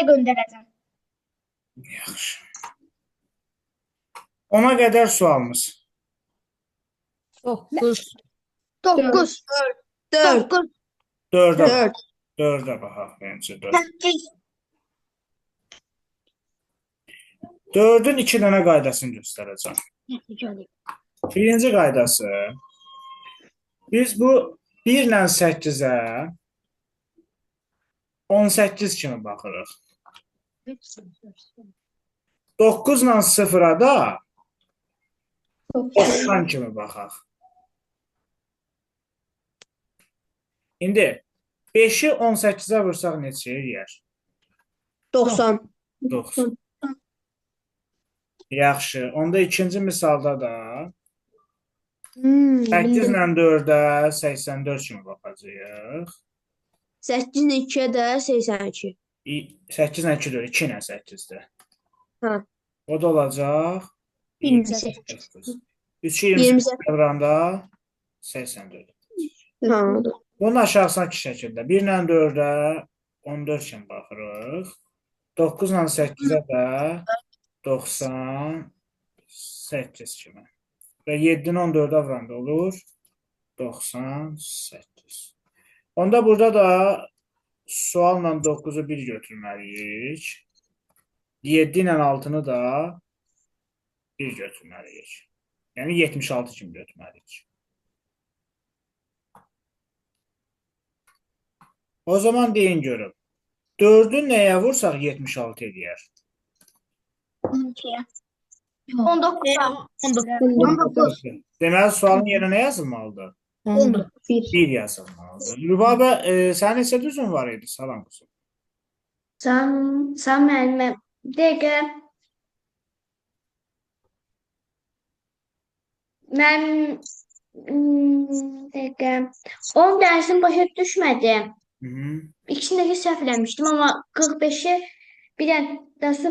sizə göndərəcəm. Yaxşı. 10-a qədər sualımız. 9. 9, 4. 9, 4-ə 4. 4-ə baxaq. Birinci 4. 8, 4-ün 2 dənə qaydasını göstərəcəm. Birinci qaydası. Biz bu 1 ilə 8-ə 18 kimi baxırıq. 9 ilə 0-a da 90 kimi baxaq. İndi 5-i 18-ə vursaq neçə eləyər? 90. 90. Yaxşı. Onda ikinci misalda da 8 ilə 4-ə 84 kimi baxacağıq. 8 ilə 2-yə də 82. 8 ilə 2 4, 2 ilə 8-dir. Hə. O da olacaq 28. 3 28 vuranda 84. Hə. Bunun aşağısındakı şəkildə 1 ilə 4-ə 14 kimi baxırıq. 9 ilə 8-ə də 98 kimi. Və 7-ni 14-ə vuranda olur 98. Onda burada da sualla 9-u 1 götürməliyik. 7 ilə 6-nı da 1 götürməliyik. Yəni 76 kimi götürməliyik. O zaman deyin görüm. 4-ü nəyə vursaq 76 eləyər? 19. Deməli, sualın yerinə nə yazılmalıdır? 1 yazılmalıdır. Lübabə, sənin neçə düzün var idi? Salam qızım. Sən müəllimə, dəqiqə, mən dəqiqə, 10 dərsin başa düşmədim. İkisindəki səhv eləmişdim, amma 45-i bir dənəsi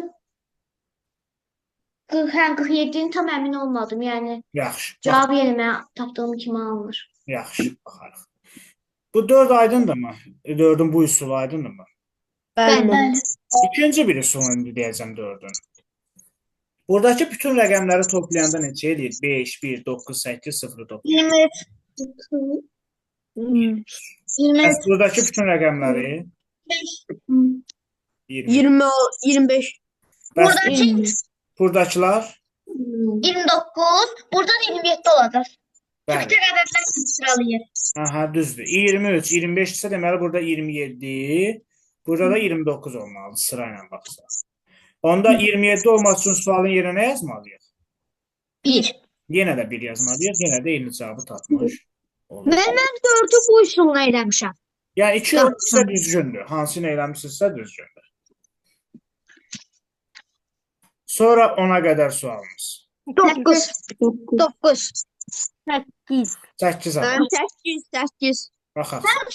47-ni tam əmin olmadım. Yəni Yaxşı. cavab yerinə tapdığım kimi alınır. Yaxşı, baxarıq. Bu 4 aydındırmı? 4-ün bu üsulu aydındırmı? Bəli. İkinci bir üsulunu indi deyəcəm 4-ün. Buradakı bütün rəqəmləri toplayanda neçə eləyir? 5, 1, 9, 8, 0, 9. 23. Buradakı bütün rəqəmləri 20. 20, 25. Buradakı Buradakılar 29, burada 27 olacaq. bəli. Bütün ədədlər sıralayır. Aha, düzdür. 23, 25 isə deməli burada 27, burada da 29 olmalı sıra ilə baxsaq. Onda 27 olması üçün sualın yerinə nə yazmalıyıq? 1. Yenə də 1 yazmalıyıq, yenə də eyni cavabı tapmış olur. Mən 4-ü bu üsulla eləmişəm. Yəni 2 ölçüsə düzgündür. Hansını eləmişsinizsə düzgündür. Sonra 10-a qədər sualımız. 9. 9. 8. 8 Mən adam. 8. Baxaq. Mən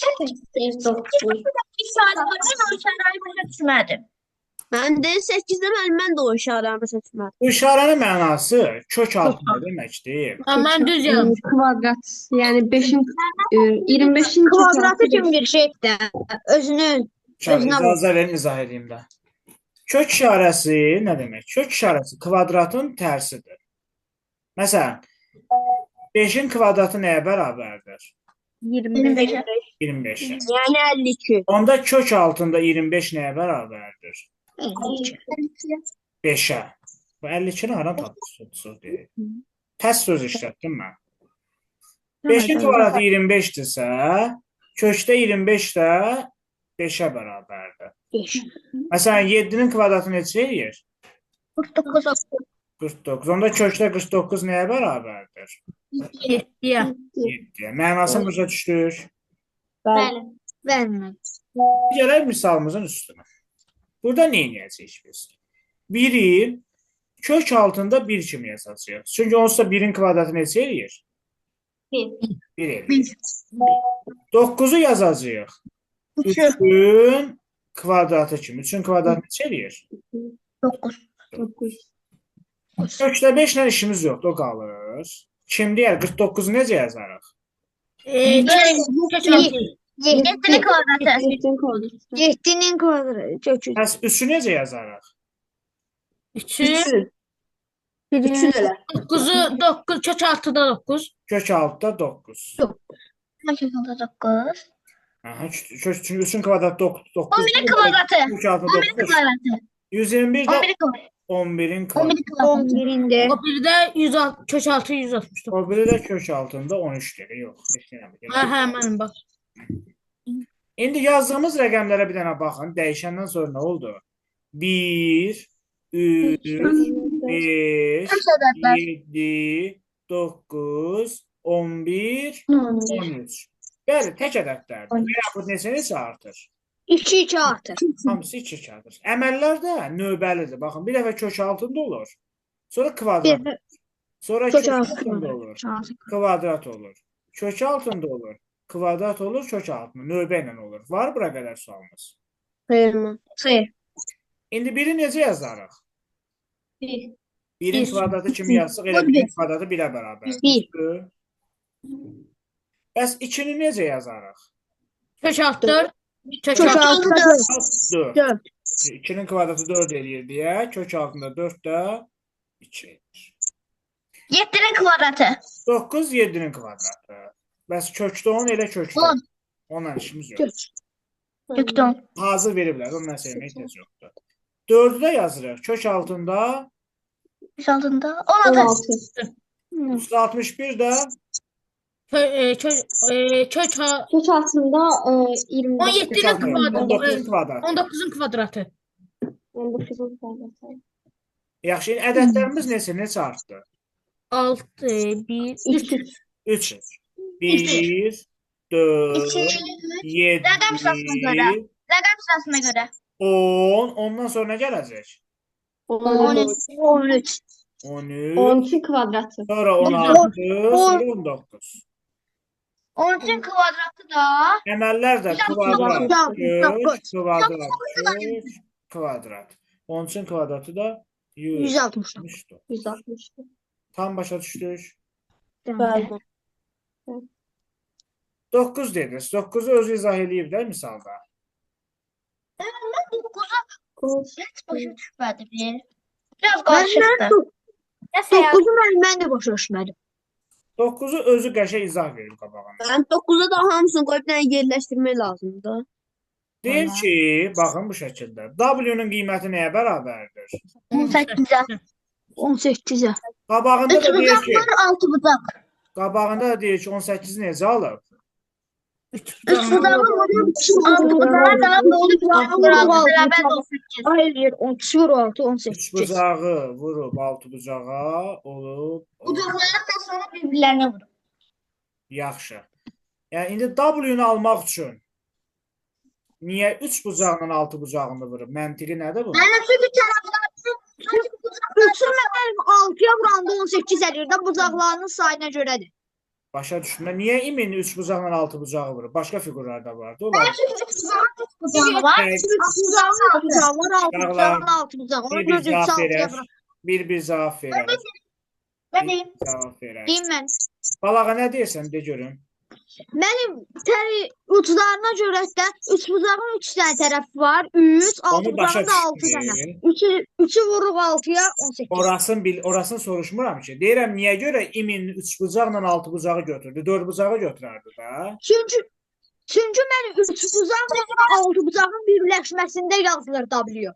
Mən də 8-də mən də o işarəmi seçmədim. Bu işarənin mənası kök altında deməkdir. Mən düz yazmışam. Kvadrat. Yəni 5-in 25-in kvadratı kimi bir şeydir. Özünün. Özünə bax. İcazə verin, izah edeyim də. Kök işarəsi nə demək? Kök işarəsi kvadratın tərsidir. Məsələn, 5-in kvadratı nəyə bərabərdir? 25. 25. Yəni 52. Onda kök altında 25 nəyə bərabərdir? 5-ə. Bu 52-ni haram tapmışsınız deyil. Tərs söz işlətdim mən. 5-in kvadratı 25-dirsə, kökdə 25 də 5-ə bərabərdir. 5. Məsələn, 7-nin kvadratı neçə eləyir? 49. 49. Onda kökdə 49 nəyə bərabərdir? 7-yə. 7-yə. Mənasını başa düşdük. Bəli. Bəli. Gələk misalımızın üstünə. Burada nə edəcəyik biz? 1-i kök altında 1 kimi yazacağıq. Çünki onsuz da 1-in kvadratı neçə eləyir? 1 eləyir. 9-u yazacağıq. 3-ün kvadratı kimi. 3-ün kvadratı neçə eləyir? 9. Kökdə 5 ilə işimiz yoxdur, o qalır. Kim deyər? 49-u necə yazarıq? 7'nin kvadratı. 7'nin kvadratı. 7'nin kvadratı kökü. Bəs 3'ü necə yazarıq? 3'ü 3'ü də elə. 9'u 9 kök 6'da 9. Kök altıda 9. Maşallah 9. Aha, çünki 3'ün kvadratı 9. 11'in kvadratı. Kök altıda 11'in 9. kvadratı. 121 də 11'in kvadratı. 11'in 11'in kvadratı. kvadratı. 11'inde. O bir de 106 kök 6 169. O biri də kök altında 13 gəlir. Yox, heç nə yox. Ha hemen bak. İndi yazdığımız rəqəmlərə bir dənə baxın. Dəyişəndən sonra nə oldu? 1, 3, 5, Kvadratlar. 7, 9, 11, 13. Bəli, tək ədədlərdir. Və yaxud neçə artır? 2 artır. Hamısı 2 artır. Əməllər də növbəlidir. Baxın, bir dəfə kök altında olur. Sonra kvadrat. Sonra kök altında olur. Kvadrat olur. Kök altında olur. Kvadrat olur, kök altında. Növbə ilə olur. Var bura qədər sualımız. Hayır mı? Hayır. İndi biri necə yazarıq? 1. 1'in kvadratı kimi yazsaq, elə 1'in kvadratı 1-ə bərabər. Bir. Bəs 2-ni necə yazarıq? Kök 6 4. Kök Kök 6 altıda 4. 4. 2'nin kvadratı 4 eləyir deyə, kök altında 4 də 2 edir. 7'nin kvadratı. 9 7'nin kvadratı. Bəs kökdə 10 elə kökdə. 10. Onunla işimiz yox. Kökdə 10. Hazır veriblər, ondan sevmək ehtiyac yoxdur. 4'ü də yazırıq. Kök altında Üç altında 16. 16. 161 də Kök Kök altında 29. 17'nin kvadratı. 19'un kvadratı. 19'un kvadratı. 19'un kvadratı. Yaxşı, ədədlərimiz neçə artdı? 6 1 3. 3. 1, 4, 2. 7, Rəqəm sırasına görə. Rəqəm sırasına görə. 10. Ondan sonra nə gələcək? 13. 13. 13. 12 kvadratı. Sonra 16. Sonra 19. 13'ün kvadratı da Əməllər də kvadrat, kök, kvadrat, Dokuz. kök, kvadrat. 13'ün kvadratı da 160. 160. 160. Tam başa düşdük. Bəli. 9 dediniz. 9'u özü izah eləyib də misalda. mən 9'a 9. heç başa düşmədim. Biraz qarışıqdır. 9'u mən də başa düşmədim. 9'u özü qəşəng izah verir qabağına. Ben 9'a da hamısını koyup bir tane yerleştirme lazımdı. Deyir ki, baxın bu şəkildə. W-nun qiyməti nəyə bərabərdir? 18'e. 18'e. Qabağında 3 da deyir bucaq ki, var, 6 bucaq. qabağında da deyir ki, 18-i necə alıb? 3 bucağı vurub 6 bucağa daha dolu bucağı vuralım. Beraber de 18. Hayır 10 vur 6 3 18. bucağı vurub 6 bucağa olub. Bucaqları da sonra birbirlerine vurub. Yaxşı. Yəni indi W-nu almaq üçün niyə 3 bucaqla 6 bucağını vurub? Məntiqi nədir bu? Yani çünkü taraflar Üçün mən 6'ya vuranda 18 edir də bucaqlarının sayına görədir. Başa düşdüm. Niyə imin 3 bucaqla 6 bucağı vurub? Başqa figurlar da vardı. Onlar çünkü 3 bucağı var. Bucağın 6 bucağı var, 6 bucağın 6 bucağı var. bir Gözü cavab 6'ya verər. vurur. Bir cavab verər. Ne diyeyim? Cavab verər. Deyim mən. Balağa nə deyirsən de görüm. Mənim təri uclarına görə də 3 bucağın 3 dənə tərəfi var. 3, 6 Onu başa bucağın da 6 dənə. düşdüm. 3'ü vuruq 6'ya 18. Orasını soruşmuram ki. Deyirəm niyə görə imin 3 bucaqla 6 bucağı götürdü? 4 bucağı götürərdi da. Çünki mən 3 bucaqla 6 bucağın birləşməsində yazılır W.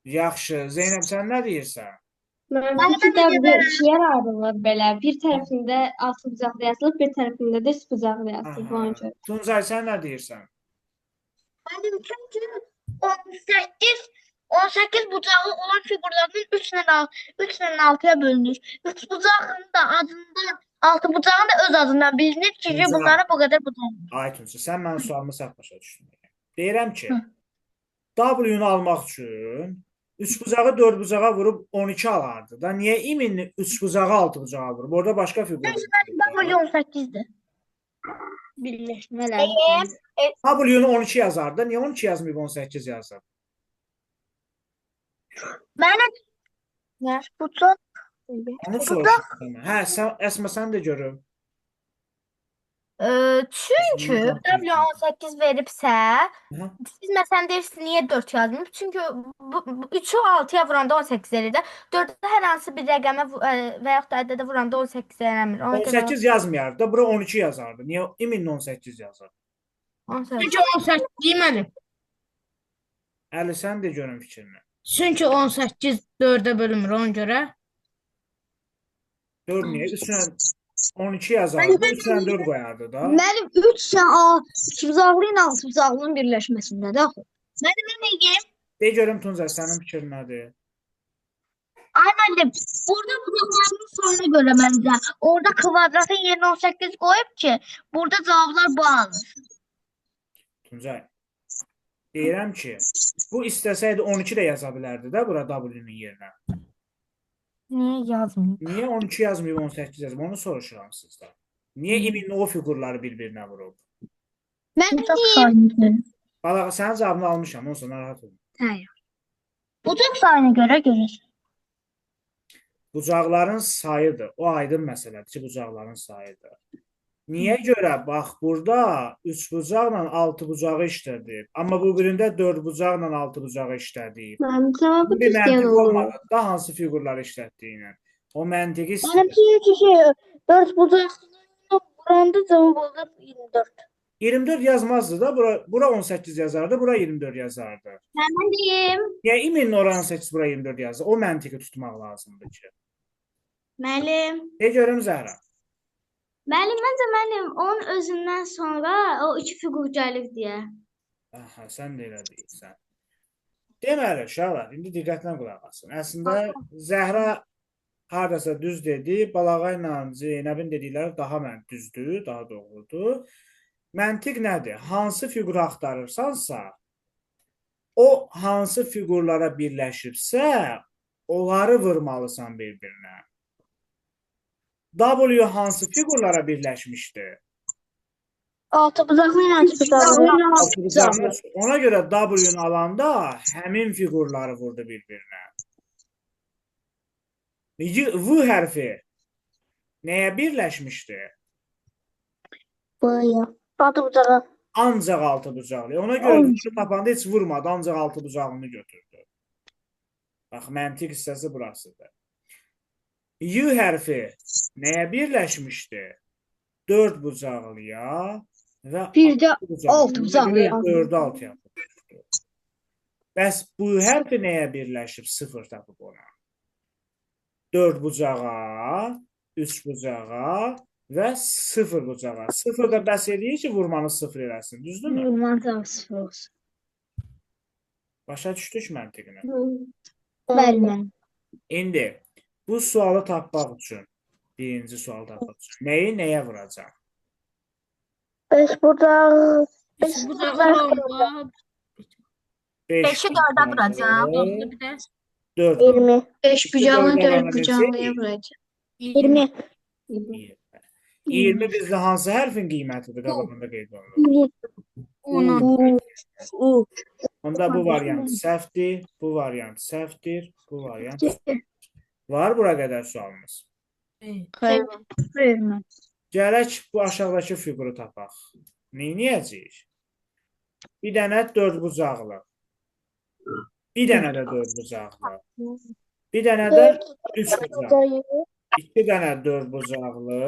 Yaxşı. Zeynəb sən nə deyirsən? Mənimki də bir ikiyə ayrılır belə. Bir tərəfində 6 bucaqlı yazılıb, bir tərəfində də 3 bucaqlı yazılıb. Ona görə. Tuncay sən nə deyirsən? Benim çünkü 18 bucağı olan figürlerin 3 ile 6'ya bölünür. 3 bucağın da adından 6 bucağın da öz adından bilinir. Çünkü Güzel. bunlara bu kadar bucaq. Ay Tuncay sən mənim sualımı səhv başa düşdün. Deyirəm ki, W-nu almaq üçün 3 bucağı 4 bucağa vurub 12 alardı da. Niyə imin 3 bucağı 6 bucağa vurub? Orada başqa figur. W 18'di. Birləşmələr. W-nu 12 yazardı. Niyə 12 yazmayıb 18 yazıb? Benim bucaq. Onu soruşdum. Hə, sən Əsmə sən də görüm. Çünkü W18 veribsə, Aha. siz məsələn deyirsiniz niyə 4 yazmır? Çünki 3-ü 6-ya vuranda 18 verir də. 4-də hər hansı bir rəqəmə və yaxud da ədədə vuranda 18 verəmir. Ona görə 18 yazmayardı da bura 12 yazardı. Niyə imin 18 yazar? 18. Çünki 18 deməli. Əli sən də görün fikrini. Çünki 18 4-ə bölünmür ona görə. 4 niyə? Üstünə 12 yazardı. Üstünə 4 qoyardı da. Mənim 3 sən üçbucaqlı ilə altıbucaqlının birləşməsindədir axı. De görüm Tuncay sənin fikrin nədir? Ay müəllim, burada bucaqlarının sayına görə məncə. Orada kvadratın yerinə 18 qoyub ki, burada cavablar bu alır. Tuncay. Deyirəm ki, bu istəsəydi 12 də yaza bilərdi də bura W-nin yerinə. Niyə yazmır? Niyə 12 yazmayıb 18 yazmayıb? Onu soruşuram sizdən. Niyə imin o fiqurları bir-birinə vurub? Mən Bucaq sayına. Balağa sənin cavabını almışam, onsa narahat olma. Bucaq sayına görə görür. Bucaqların sayıdır. O aydın məsələdir ki, bucaqların sayıdır. Niyə görə? Bax, burada 3 bucaqla 6 bucağı işlədir. Amma bu birində 4 bucaqla 6 bucağı işlədir. Mənim cavabı Bu bir düz məntiq deyən olur. olmadı. Da hansı fiqurları işlətdiyinə. O məntiqi Mənim ki 4 bucaqlı vuranda cavab olur 24. 24 yazmazdı da. Bura 18 yazardı, bura 24 yazardı. Mən deyim. Yəni imin oranı 8, bura 24 yazdı. O məntiqi tutmaq lazımdır ki. Müəllim. De görüm Zəhra. Müəllim, məncə mənim onun özündən sonra o iki fiqur gəlir deyə. Aha, sən də elə deyirsən. Deməli, uşaqlar, indi diqqətlə qulaq asın. Əslində Zəhra hardasa düz dedi, Balağa ilə Zeynəbin dedikləri daha düzdür, daha doğrudur. Məntiq nədir? Hansı fiquru axtarırsansa, o hansı fiqurlara birləşibsə, onları vurmalısan bir-birinə. W hansı fiqurlara birləşmişdi? 6 bucaqlı ilə 3 bucaqlı. Ona görə W-nu alanda həmin fiqurları vurdu bir-birinə. V hərfi nəyə birləşmişdi? Buraya. 6 bucağı. Ancaq 6 bucaqlı. Ona görə bunu tapanda heç vurmadı, ancaq 6 bucaqlını götürdü. Bax, məntiq hissəsi burasıdır. Y hərfi nəyə birləşmişdi? 4 bucaqlıya və Bir də 6 bucaqlıya. 4-ü 6-ya vurdu. Bəs bu hərfi nəyə birləşib? 0 tapıb ona. 4 bucağa, 3 bucağa və 0 bucağa. 0 da bəs eləyir ki, vurmanı 0 eləsin. Düzdürmü? Vurman cavabı 0 olsun. Başa düşdük məntiqini. Bəli. İndi bu sualı tapmaq üçün, birinci sualı tapmaq üçün nəyi nəyə vuracaq? 5 bucağı. 5 Bucaqlar olmalı. 5'i 4'e vuracağım. Bir də 4. 20. 5 bucaqlı, bucaqlı dörd 4 bucaqlıya bucaqlıya vuracaq. 20. 20 bizdə hansı hərfin qiymətidir qabağında qeyd olunur? 10. Onda bu variant səhvdir, bu variant səhvdir, bu variant səhvdir. Var bura qədər sualımız. Xeyr. Gələk bu aşağıdakı fiquru tapaq. Neyniyəcəyik? Bir dənə 4 bucaqlı. Bir dənə də 4 bucaqlı. Bir dənə də 3 bucaqlı. 2 dənə 4 bucaqlı.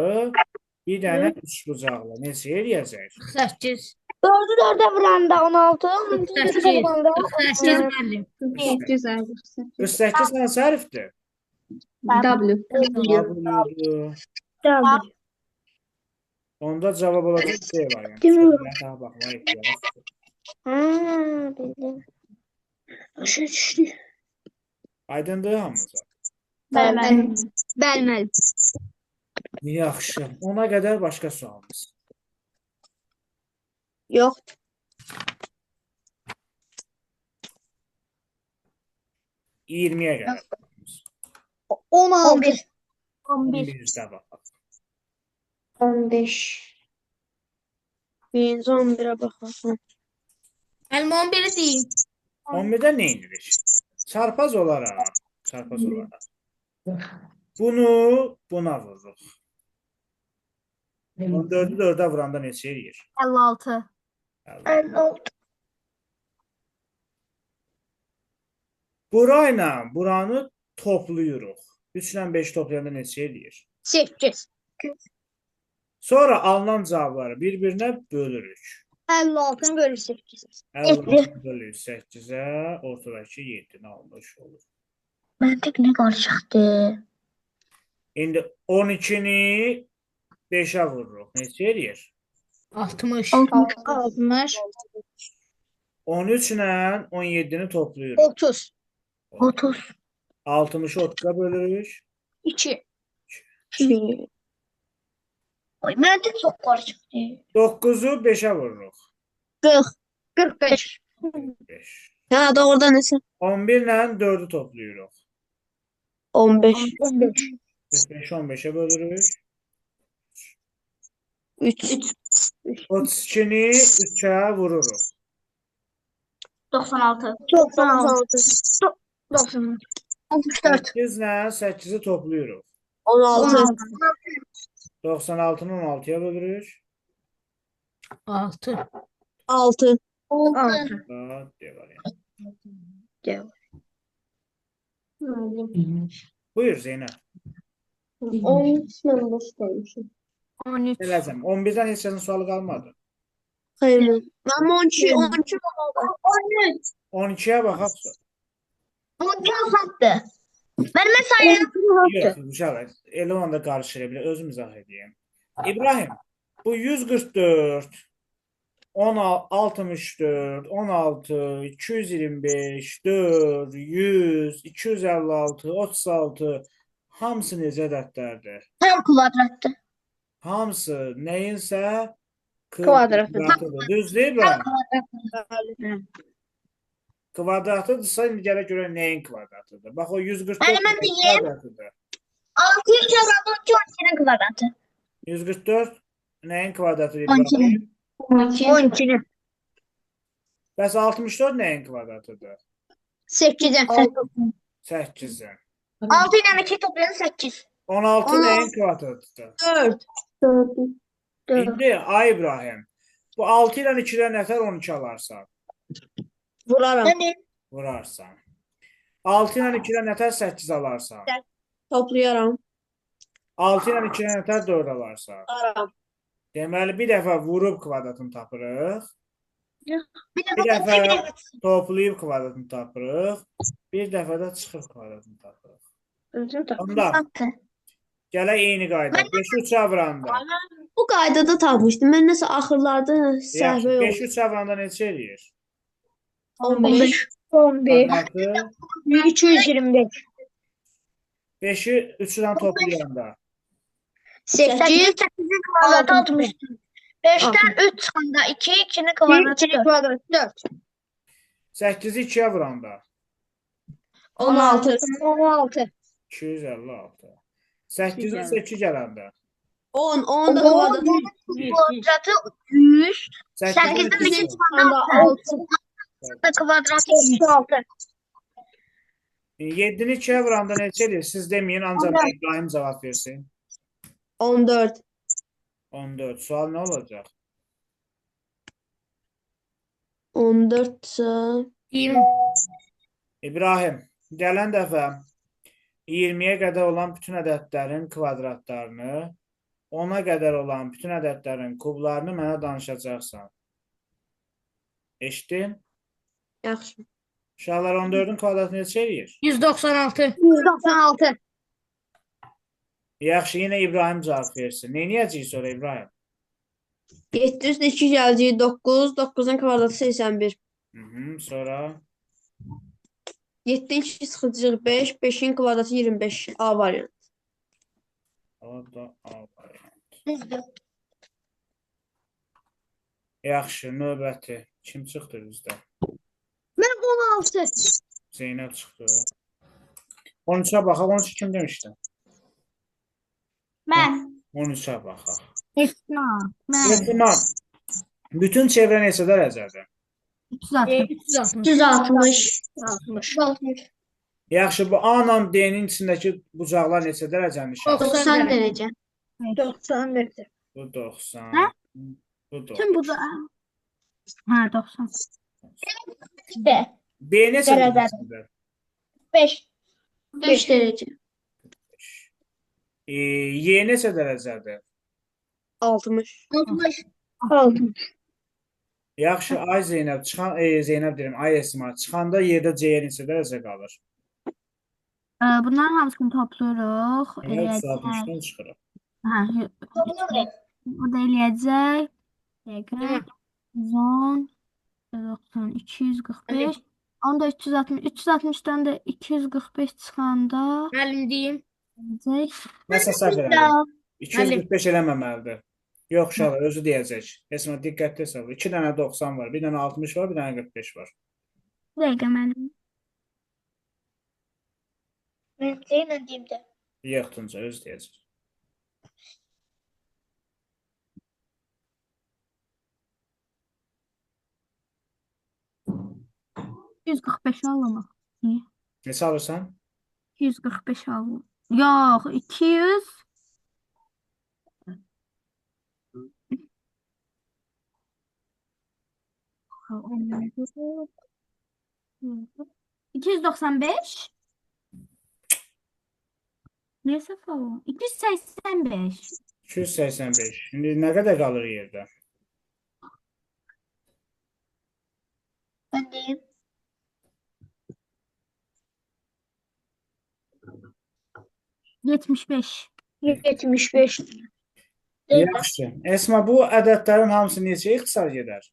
Bir dənə 3 bucaqlı. Neçə eləyəcək? 8. 4'ü 4'e vuranda 16. 48. 48 müəllim. 48 hansı hərfdir? W. W. Onda cavab olacaq C variantı. Bilmiyorum. Daha baxmaya ehtiyac. Bildim. Başa düşdü. Aydındır hamımıza. Bəli. Yaxşı. Ona qədər başqa sualımız. Yox. 20-yə gəlir. 16. 11-də baxaq. 15. Birinci 11'e baxaq. Müəllim 11-i deyin. 11-də nə edirik? Çarpaz olaraq. Bunu buna vururuq. 14-ü 4-ə vuranda neçə eləyir? 56. 56. Burayla buranı toplayırıq. 3 ilə 5 toplayanda neçə eləyir? 8. Sonra alınan cavabları bir-birinə bölürük. 56-nı bölü 8. 56 bölü 8-ə ortadakı 7-ni almış olur. Məntiq nə qarışıqdır? İndi 12-ni 5-ə vururuq. Neçə eləyir? 60. 60. 13 ilə 17-ni toplayırıq. 30. 30. 60-ı 30-a bölürük. 2. Oy, məntiq çox qarışıqdır. 9-u 5-ə vururuq. 40. 45. 5. Ha, doğrudan neçə? 11 ilə 4-ü toplayırıq. 15. 15. 45-i 15-ə bölürük. 3. 32-ni 3-ə vururuq. 96. 96. 96. 64. 8 ilə 8-i toplayırıq. 16. 96-nı 16-ya bölürük. 6. 6. 6. D variantı. Buyur Zeynəb. 13 ilə 5 qoymuşum. 13. Eləzəm. 11-dən heç kəsin sualı qalmadı. Xeyr. Mən 12. 13. 12-yə baxaq. 12 azaltdı. Mən sayıyorum. Yox, uşaqlar. Elə onda qarışır bilər. Özüm izah edeyim. İbrahim, bu 144, 64, 16, 225, 4, 100, 256, 36 hamısı necə ədədlərdir? Tam kvadratdır. Hamısı nəyinsə Kvadratıdır. Düzdür İbrahim? Kvadratıdırsa indi gərək görə nəyin kvadratıdır? Bax o 144 Mən deyim. kvadratıdır. 600 çarpı 12'nin kvadratı. 144 nəyin kvadratıdır 12'nin. İbrahim? 12'nin. Bəs 64 nəyin kvadratıdır? 8'in. 8-in. 6 ile 2 toplayın 8. 16 nəyin kvadratıdır? 4. 4. İndi ay İbrahim, bu 6 ilə 2-dən nətər 12 alarsan? Vuraram. Vurarsan. 6 ilə 2-dən nətər 8 alarsan? Toplayaram. 6 ilə 2-dən nətər 4 alarsan? Aram. Deməli, bir dəfə vurub kvadratını tapırıq. Bir Bir dəfə toplayıb kvadratını tapırıq. Bir dəfə də çıxıb kvadratını tapırıq. Onda gələk eyni qayda. 5-i 3-ə vuranda. Bu qaydada tapmışdım. Mən nəsə axırlarda səhvə oldu. 5-i 3-ə vuranda neçə eləyir? 15. 11. Kvadratı 225. 5-i 3-dən toplayanda. 8. 8'in kvadratı 60. 5'ten 3 çıkanda 2. 2'nin kvadratı 4. Kvadratı 4. 8-i 2-yə vuranda. 16. 16. 256. 8-i 8 gələndə. 10. 10 da kvadratı. Kvadratı 100. 8-i 8'den 2 2 çıkanda 6. Kvadratı 36. 7-ni 2-yə vuranda neçə eləyir? Siz deməyin, ancaq İbrahim cavab versin. 14. 14. Sual nə olacaq? 14 ise Deyim. İbrahim, gələn dəfə 20-yə qədər olan bütün ədədlərin kvadratlarını, 10-a qədər olan bütün ədədlərin kublarını mənə danışacaqsan. Eşitdin? yaxşı. Uşaqlar 14-ün kvadratı neçə eləyir? 196. 196. Yaxşı, yenə İbrahim cavab versin. Neyniyəcəyik sonra İbrahim? 7 üstə 2 gələcək 9. 9'un kvadratı 81. Sonra 7'nin 2 çıxacaq 5. 5'in kvadratı 25. A variant. o da A variant. Yaxşı, növbəti. Kim çıxdı bizdə? Ben 16. Zeynəb çıxdı. 13-ə baxaq. 13 kim demişdi? Ben. 13-ə baxaq. İslam. Yetimam. Bütün çevrə neçə dərəcədir? 360. 160. 60. Yaxşı, bu A ilə D-nin içindəki bucaqlar neçə dərəcənin işarətidir? 90 derece. 90 derece. Bu Hə? 90. Bu Tüm bu 90. da hə 90. B. B neçə Dərəcədir. dərəcədir? 5. 5 derece. Y neçə dərəcədir? 60. 60. 60. Yaxşı, ay Zeynəb, Zeynəb deyirəm, ay Esma, çıxanda yerdə C neçə dərəcə qalır? Bunların hamısını toplayırıq. Eləyəcək. 360-dan çıxırıq. Hə, burada eləyəcək. Dəqiqə. 110, 190, 245. Onda 360, 360-dan da 245 çıxanda Müəllim deyim. eləyəcək. Nəsə səhv elədim. Müəllim. 245 eləməməlidir. Yox, uşaqlar, özü deyəcək. Esma, diqqətli hesab. 2 dənə 90 var, bir dənə 60 var, bir dənə 45 var. Bir dəqiqə müəllim. Ben seninle diyeyim de. Yox, Tunca, özü deyəcək. 245 alınır. Niyə? Neçə alırsan? 245 alınır. Yox, 200. Ha, 295. Niyə səhv alın? 285. 285. Şimdi nə qədər qalır yerdə? Ben diyeyim. Yetmiş beş. 75. Yaxşı. Esma, bu ədədlərin hamısı neçəyə ixtisar gedər?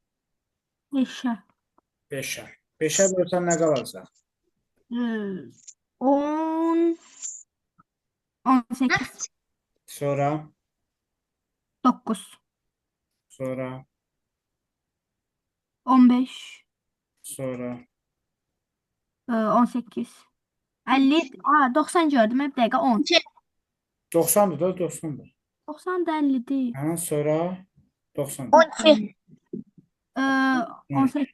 5'e. 5-ə. 5-ə bölsən nə qalacaq? 10. 18. Sonra, 9. sonra, 15. sonra. 18. 50. 90 gördüm. Bir dəqiqə 10. 90'dır da, 90'dır. 90 da 50 değil. Ha, sonra 90. 12. 18.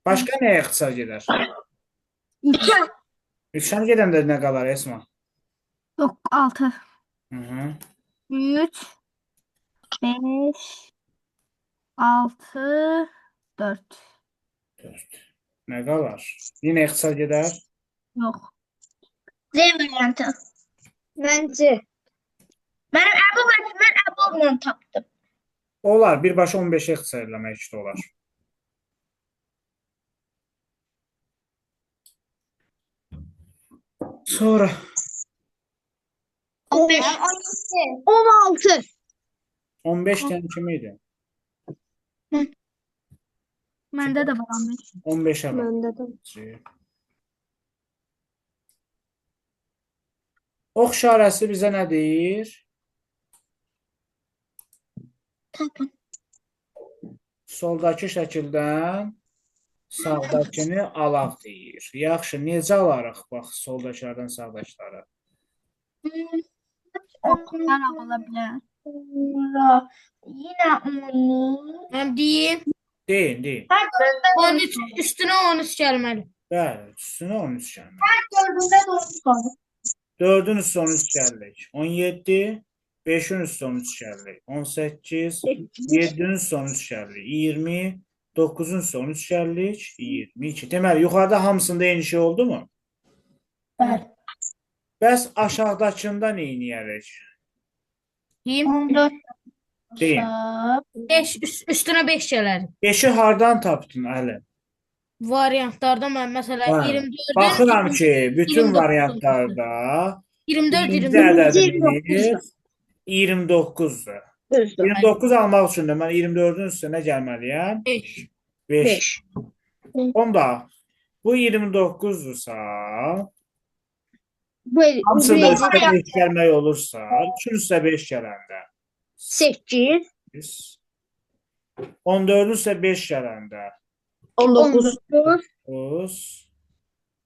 Başqa nəyə ixtisar gedər? 2. 3-dən gedəndə nə qalar Esma? 6. Hı-hı. 3. 5. 6. 4. 4. Nə qalar? Yenə ixtisar gedər? Yox. Z variantı. Bence. Ben Ebu'dan taptım. Olar, birbaşa 15-ə ixtisar eləmək də olar. Sonra 15. 16. 15 dənə kim idi? Məndə də var 15. 15'ə bax. Məndə də. Ox işarəsi bizə nə deyir? Tapın. Soldakı şəkildən sağdakını alaq deyir. Yaxşı, necə alarıq? Bax, soldakılardan sağdakıları. Yalan ola bilər. Sonra yine onu. Müəllim deyim. Deyin, deyin. Her dördündə 13 üstünə 13 gəlməli. Bəli, üstünə 13 gəlmək. dördündə de 13 kaldı. 4-ün üstü 13 gəldik. 17, 5-in üstü 13 gəldik. 18, 7-in üstü 13 gəldik. 20, 9-un üstü 13 gəldik. 22. Deməli, yuxarıda hamısında eyni şey oldu mu? Bəli. Bəs aşağıdakında nə edərik? Deyim. 14. Deyin. 5 üstünə 5 gələr. 5-i hardan tapdın Əli? Variantlardan mən məsələn Hə, 24-dən Baxıram ki, bütün 29 variantlarda 24 birinci 29 ədədimiz 29-dur. 29 almaq üçün də mən 24-ün üstünə gəlməliyəm. 5. 5. Onda bu 29-dursa, hamısında üstə 5 gəlmək olursa, 3-ün üstə 5 gələndə 8. 14-ün üstə 5 gələndə 19. 9,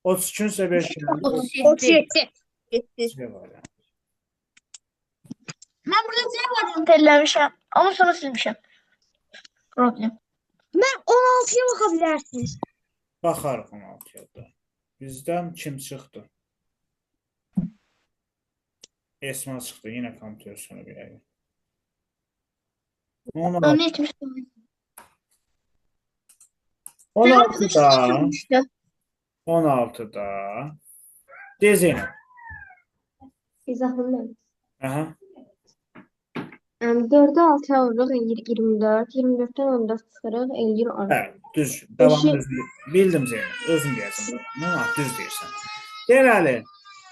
32-ün üstə 5 gələndə 37. 37. C variantı. Ben burada Z variantı ellemişim. Ama sonra silmişim. Problem. Ben 16'ya bakabilirsiniz. Baxarıq 16-ya da. Bizdən kim çıxdı? Esma çıxdı. Yenə kompüter sonu bir əgər. 16. Onu etmiştim. 16'da 16'da de Zeynep. İzahını mən. Aha. 4'ü 6'ya vururuq, eləyir 24. 24'dən 14 çıxırıq, eləyir 10. Hə, düz. Davamlı Beşi- özün bildim Zeynep. Özün deyəsən. Nə düz deyirsən. Deməli,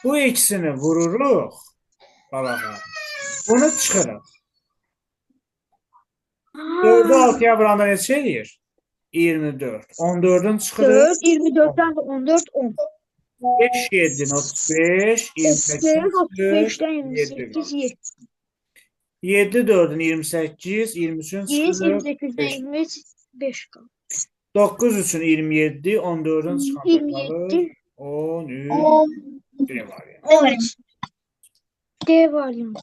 bu ikisini vururuq balağa. Bunu çıxırıq. 4'ü 6'ya vuranda neçə eləyir? 24. 14'ün çıxırıq. 4, 24'ten 14, 10. 5, 7, 35, 28, 35'ten 7 28, 7. 7, 4'ün 28, 23'ün 100, çıxırıq. 28'den 23, 5 kaldı. 9 üçün 27, 14'ün çıxanda 27, 13, 10, bir var ya. 13. D varyant.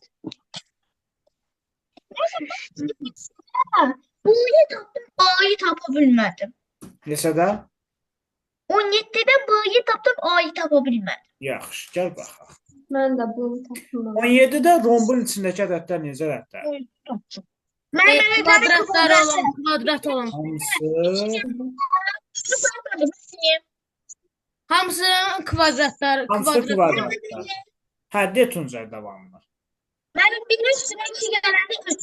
B'yi taptım, A'yı tapabilmedim. Neçədə? 17'den B'yi taptım, A'yı tapabilmedim. Yaxşı, gəl baxaq. Mən də bunu tapdım. 17'də rombun içindəki ədədlər necə ədədlər? Kvadratları olan, kvadrat olan. Hamısı, Hamısı kvadratlar, hamısı kvadrat olan. kvadratlar. Hə, de Tuncay davamlı. Benim bir üstüne 2 gelende 3. 9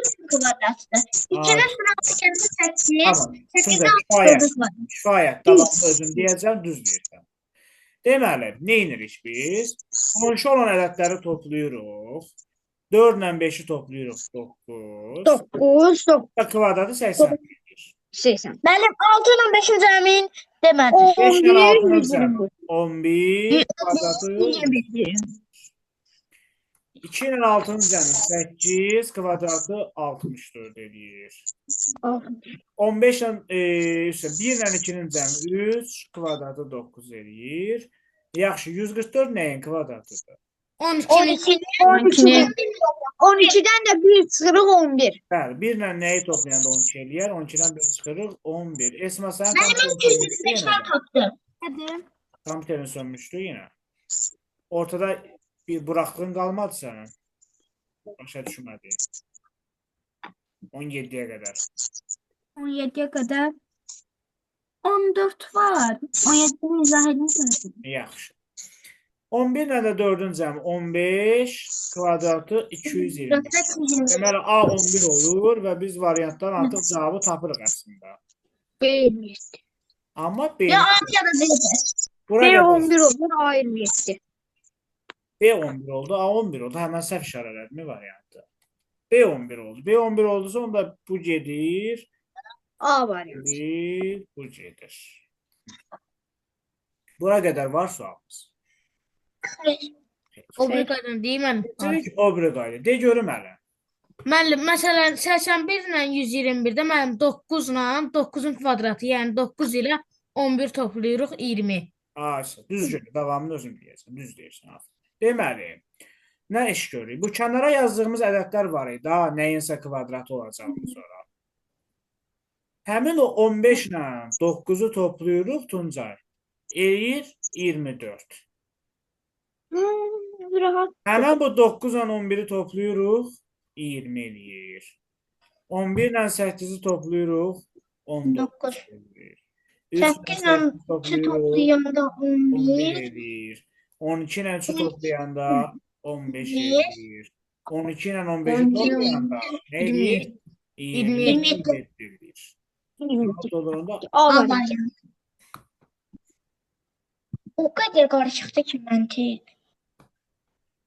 3 kvadrattı. İkine sıra geldi 8. Tamam. 8'de Tuncay, kifayət. 9 var. Kifayət. Davamlı özün deyəcəm, düz deyirsən. Deməli, nə edirik biz? Qonşu olan ədədləri toplayırıq. 4 ilə 5'i toplayırıq 9. 9, 9, Kvadratı 80 edir. 80. Benim 6 ile 5'in zemin demedi. 5 ilə 6'nın 11, cəmi 11 kvadratı 21. 2 ilə 6'nın cəmi 8 kvadratı 64 edir. 15 ilə 1 ilə 2'nin cəmi 3 kvadratı 9 edir. Yaxşı, 144 nəyin kvadratıdır? 12'nin 12'den de 1 çıkırık 11. Bəli, 1 ilə nəyi toplayanda 12 eləyər? 12-dən 1 çıxırıq 11. Esma sən Benim 205'ten taptım. Hadi. kompüterin sönmüşdü yenə. Ortada bir buraxdığın qalmadı sənin. Başa düşmədi. 17'ye qədər. 17'ye kadar 14 var. 17'yi izah edin. Yaxşı. 11 ilə də 4'ün cəmi 15 kvadratı 220. Deməli A 11 olur və biz variantdan artıq cavabı tapırıq əslində. B27. Amma B, Ya A ya da B. bura B qədər 11 olur, A 27. B 11 oldu, A 11 oldu. Həmən səhv işarələdi mi variantı? B 11 oldu. B 11 oldusa onda bu gedir. A var ya. Bu gedir. Bura qədər var sualımız. obriqadan deyim mən. Dedik o biri qayda. De görüm hələ. Müəllim, məsələn, 81 ilə 121-də mənim 9 ilə 9-un kvadratı, yəni 9 ilə 11 toplayırıq 20. Ayşə, düz görür. Davamını özün deyirsən. Düz deyirsən. Aferin. Deməli, nə iş görürük? Bu kənara yazdığımız ədədlər var idi. Daha nəyinsə kvadratı olacağını sonra. Həmin o 15 ilə 9'u toplayırıq Tuncay. Eləyir 24. Rahat. Həmin bu 9 ilə 11'i toplayırıq 20 eləyir. 11 ilə 8'i toplayırıq 19 eləyir. 8 ilə 3'ü toplayanda 11 11. eləyir. 12 ilə 3'ü toplayanda 15 Bir. eləyir. 12 ilə 15'i toplayanda nə eləyir? 27 eləyir. Topladığında A var ya. O kadar karışıktı ki mantık.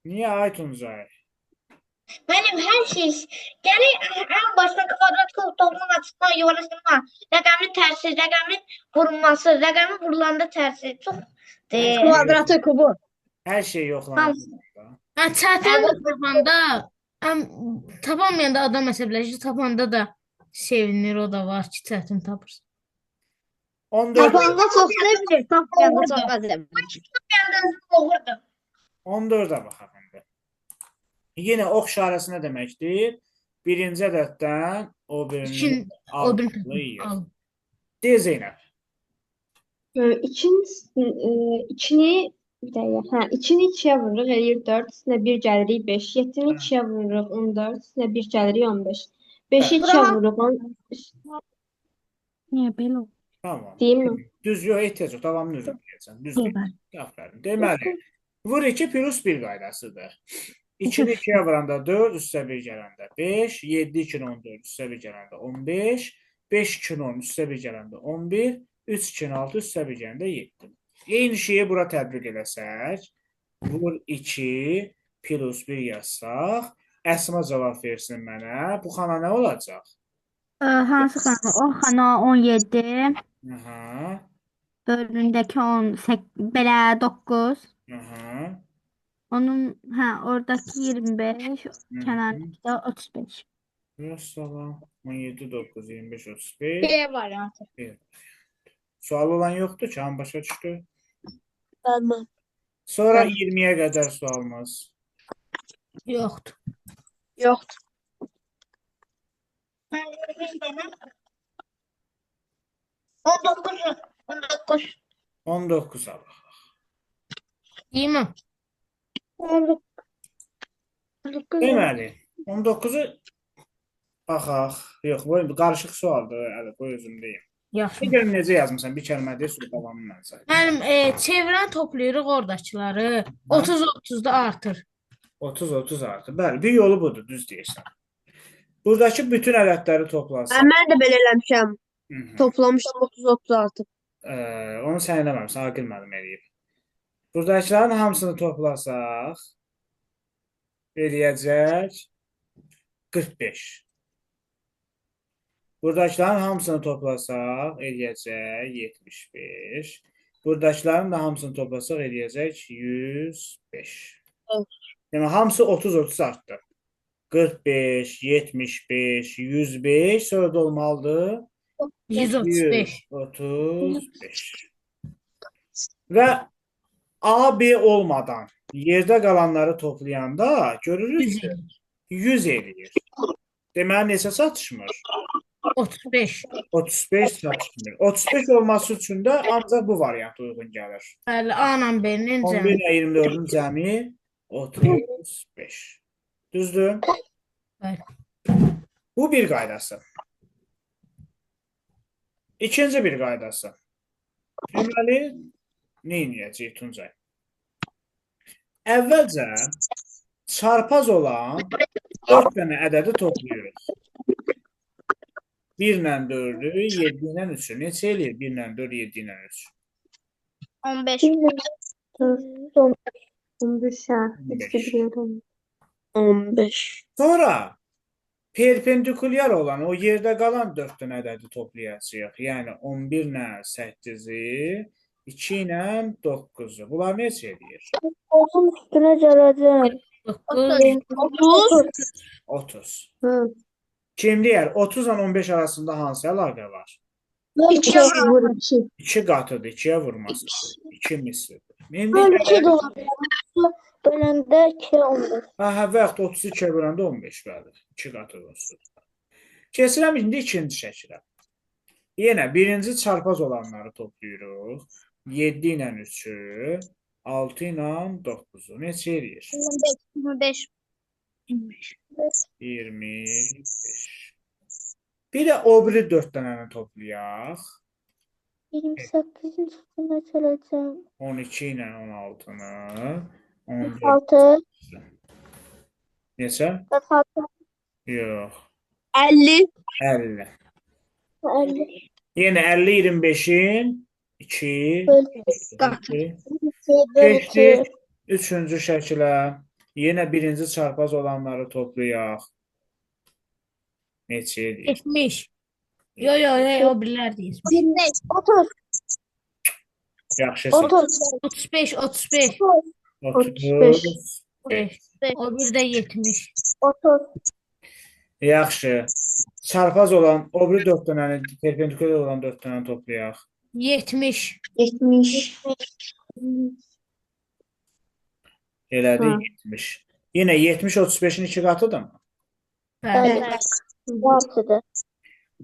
niyə ay Tuncay? Benim her şey gerek en başta kvadrat toplam açısından yuvarlasına rakamın tersi, rakamın vurulması, rakamın vurulanda tersi çok değil. Kvadratı kubu. Hər şey yoxlanır. Hə, çətin tapanda, tapamayanda adam əsəbləşir, tapanda da sevinir, o da var ki, çətin tapırsan. 14 Tapanda çok sevilir, tapanda çok azim. Tapanda olurdu. 14'ə baxaq indi. Yenə ox işarəsi nə deməkdir? Birinci ədəddən o birini İkin, o bir almalıyıq. al. De Zeynəb. İçini bir dəqiqə. Hə, içini 2-yə vururuq, eləyir 4, üstünə 1 gəlirik 5. 7-ni 2-yə vururuq 14, üstünə 1 gəlirik 15. 5'i 2'ye vuruq. Niyə belə oldu? Tamam. Deyim mi? Düz yox, ehtiyac yox. Davamlı düzgün deyəcəksən. Düz deyil. Aferin. Deməli, vur 2 plus 1 qaydasıdır. 2-ni 2-yə vuranda 4, üstə 1 gələndə 5, 7 2-ni 14, üstə 1 gələndə 15, 5 2-ni 10, üstə 1 gələndə 11, 3 2-ni 6, üstə 1 gələndə 7. Eyni şeyi bura tətbiq eləsək, vur 2 plus 1 yazsaq, Əsma cavab versin mənə. Bu xana nə olacaq? Hansı xana? O xana 17, Aha, dördündəki 18, belə 9. aha. Onun, oradaki 25, Hı. kənardakı da 35. Salam. 17, 9, 25, 35. B variantı. Sual olan yoxdur ki, hamı başa düşdü. Tamam. Sonra 20-yə qədər sualımız. Yoxdur. Yoxdur. 19. 19. 19 alaq. Deyimmi? 19. Deməli, 19-u baxaq. Yox, bu qarışıq sualdır. Hələ qoy özüm deyim. Yaxşı. Bir görüm necə yazmısan? Bir kəlmə deyil, sonra davamını mən sayım. Mənim çevirən toplayırıq oradakıları. 30-30-da artır. 30 artı. Bəli, bir yolu budur, düz deyirsən. Buradakı bütün ədədləri toplasan. Mən də belə eləmişəm. Hı -hı. Toplamışam 30 artıq. Onu sən eləməmsən, Aqil müəllim eləyib. Buradakıların hamısını toplasaq, eləyəcək 45. Buradakıların hamısını toplasaq, eləyəcək 75. Buradakıların da hamısını toplasaq, eləyəcək 105. Yəni, hamısı 30-30 artdı. 45, 75, 105, sonra da olmalıdır 135. 135. Və A, B olmadan yerdə qalanları toplayanda görürük ki, 100 eləyir. Deməli, neçə çatışmır? 35. 35 çatışmır. 35 olması üçün də ancaq bu variant uyğun gəlir. Bəli, A ilə B-nin 11 cəmi. ilə 24-ün cəmi 35. Düzdür? Bəli. Bu bir qaydası. İkinci bir qaydası. Deməli, nə edəcəyik Tuncay? Əvvəlcə çarpaz olan 4 dənə ədədi toplayırıq. 1 ilə 4-ü, 7 ilə 3-ü. Neçə eləyir 1 ilə 4, 7 ilə 3? 15. 15. Sonra perpendikulyar olan o yerdə qalan 4 dənə ədədi toplayacağıq. Yəni 11 ilə 8-i, 2 ilə 9-u. Bunlar neçə eləyir? Onun üstünə gələcəm. 9. 30. Hı. Kim deyər? 30 ilə 15 arasında hansı əlaqə var? 2 vur 2. 2 qatıdır, 2-yə vurması. 2 mislidir. İndi 12 dolar. Böləndə 2 15. hə, və yaxud 32-yə böləndə 15 bəli. 2 qatı olsun. Keçirəm indi ikinci şəkilə. Yenə birinci çarpaz olanları toplayırıq. 7 ilə 3-ü, 6 ilə 9-u. Neçə eləyir? 25. 25. Bir də o biri 4 dənəni toplayaq. 28-in üstünə gələcəm. 12 ilə 16-nı. 14. 6. Neçə? 46. Yox. 50. 50. 50. Yenə 50-25-in 2 Böl. keçdik. Üçüncü şəkilə. Yenə birinci çarpaz olanları toplayaq. Neçə edir? 70. Yo, o birilər deyir. 30. Yaxşı. 30. 35, 35. 30. O bir də 70. 30. Yaxşı. Çarpaz olan o biri 4 dənəni, perpendikulyar olan 4 dənəni toplayaq. 70. 70. Elədi Hı. 70. Yenə 70 35-in 2 qatıdır mı? Bəli. Bu artıdır.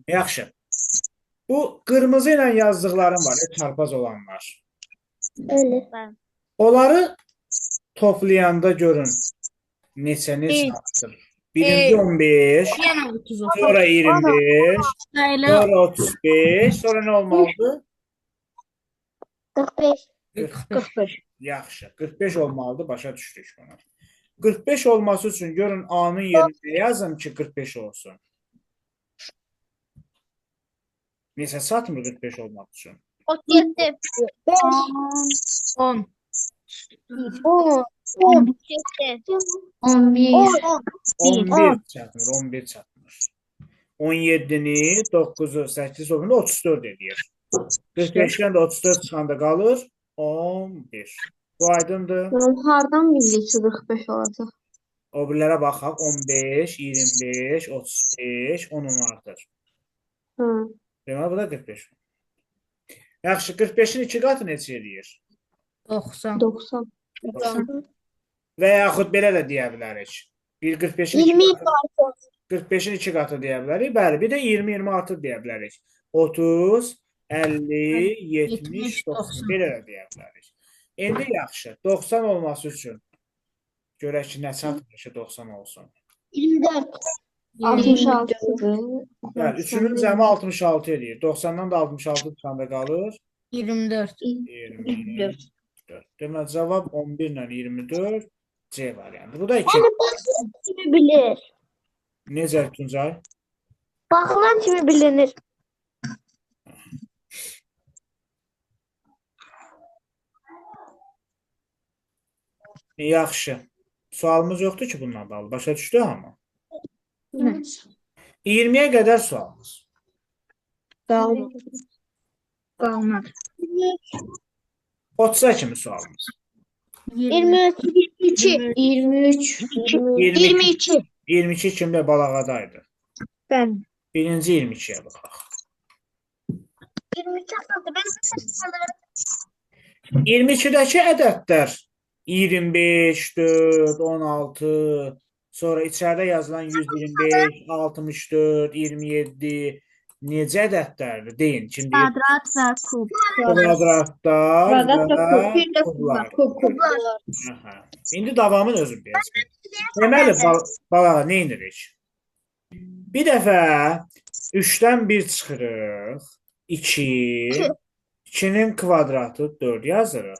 Yaxşı. Bu qırmızı ilə yazdıqlarım var, çarpaz olanlar. Öyle. Onları toplayanda görün neçə Bir. artır. Birinci 15, Yəni 30 olsun. sonra 25, Sayılı sonra 35, sonra nə olmalıdır? 45. 45. Yaxşı. 45 olmalıdır. Başa düşdük bunu. 45 olması üçün görün A-nın yerinə yazın ki 45 olsun. Neçə satmır 45 olmaq üçün? 37. 10. 10. 11. 11 çatmır. 11 çatmır. 17-ni 9-u 8 olanda 34 edir. 45-dən də 34 çıxanda qalır 11. Bu aydındır. Hardan bildik ki 45 olacaq? O birlərə baxaq. 15, 25, 35, 10-un artır. Hı. Deməli, bu da 45. Yaxşı, 45-in 2 qatı neçə edir? 90. 90. Və yaxud belə də deyə bilərik. Bir 45-in 20 2 qatı. 45-in 2 qatı deyə bilərik. Bəli, bir də 20 artır deyə bilərik. 30, 50, 70, 90. Belə də deyə bilərik. İndi yaxşı. 90 olması üçün görək ki, nə çatmır ki 90 olsun. 24. 66-dır. Bəli, üçünün cəmi 66 edir. 90-dan da 66 çıxanda qalır 24. 24. Deməli, cavab 11 ilə 24 C variantı. Bu da 2. Baxılan kimi bilir. Necə Tuncay? Baxılan kimi bilinir. Yaxşı. Sualımız yoxdur ki bununla bağlı. Başa düşdü amma. 20-yə qədər sualımız. Qalmadı. 30-a kimi sualımız. 23. 23. 22. 22 kimdə balağadaydı? Ben. Birinci 22-yə baxaq. 23 atladı. Ben alırım. 22-dəki ədədlər 25, 4, 16, sonra içəridə yazılan 125, 64, 27 necə ədədlərdir? Deyin, kim deyir? Kvadrat və kub. Kvadratlar Kvadrat və və kub. Bir də kublar. Kub. Aha. İndi davamını özüm deyəcəm. Deməli, balağa nə edirik? Bir dəfə 3-dən 1 çıxırıq. 2, 2-nin kvadratı 4 yazırıq.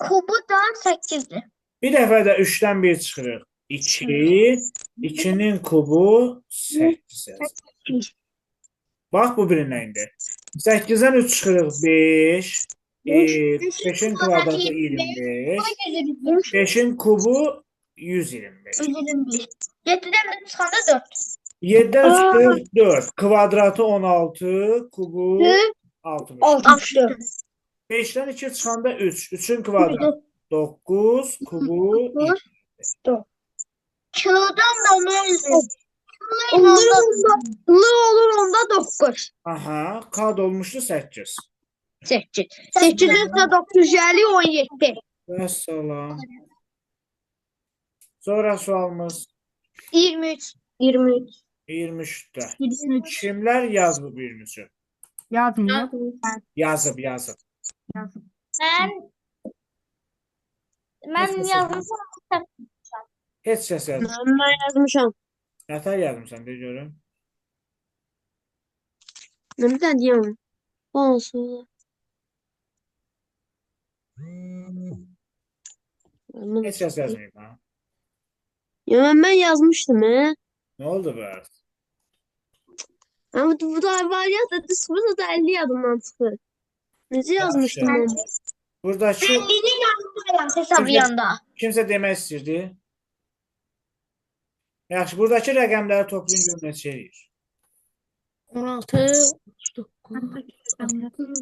Kubu da 8'di. Bir dəfə də 3-dən 1 çıxırıq. 2, 2-nin kubu 8 yazırıq. Bax, bu birinə indi. 8-dən 3 çıxırıq 5, 5-in kvadratı 25, 5-in kubu 125. 125. 7'den de çıkanda 4. 7-dən çıxırıq 4, kvadratı 16, kubu 60. 64. 5-dən 2 çıxanda 3, 3-ün kvadratı 9, kubu 2. Çığdan da mezun. Olur onda 9. Aha, kad olmuşdu 8. 8. 8 üstə 9 gəlir 17. Vəssalam. Sonra sualımız 23. 23. 23-də. 23. Kimlər yazıb 23-ü? Yazmıyor. Yazıb. Ben yazmışım. Heç səs yazıb. Mən yazmışam. Nətər yazmışsan, de görüm. Nə bilən deyəm. Olsun. Heç səs yazmayıb, ha? Ya mən yazmışdım, he. Nə oldu bəs? Ama bu da variant bu da 50 adımdan çıxır. Necə yazmışdım onu? Buradakı Elini yazmışım hesabıyanda. kimsə demək istəyirdi? Yaxşı, buradakı rəqəmləri toplayın görün neçə eləyir. 16, 39,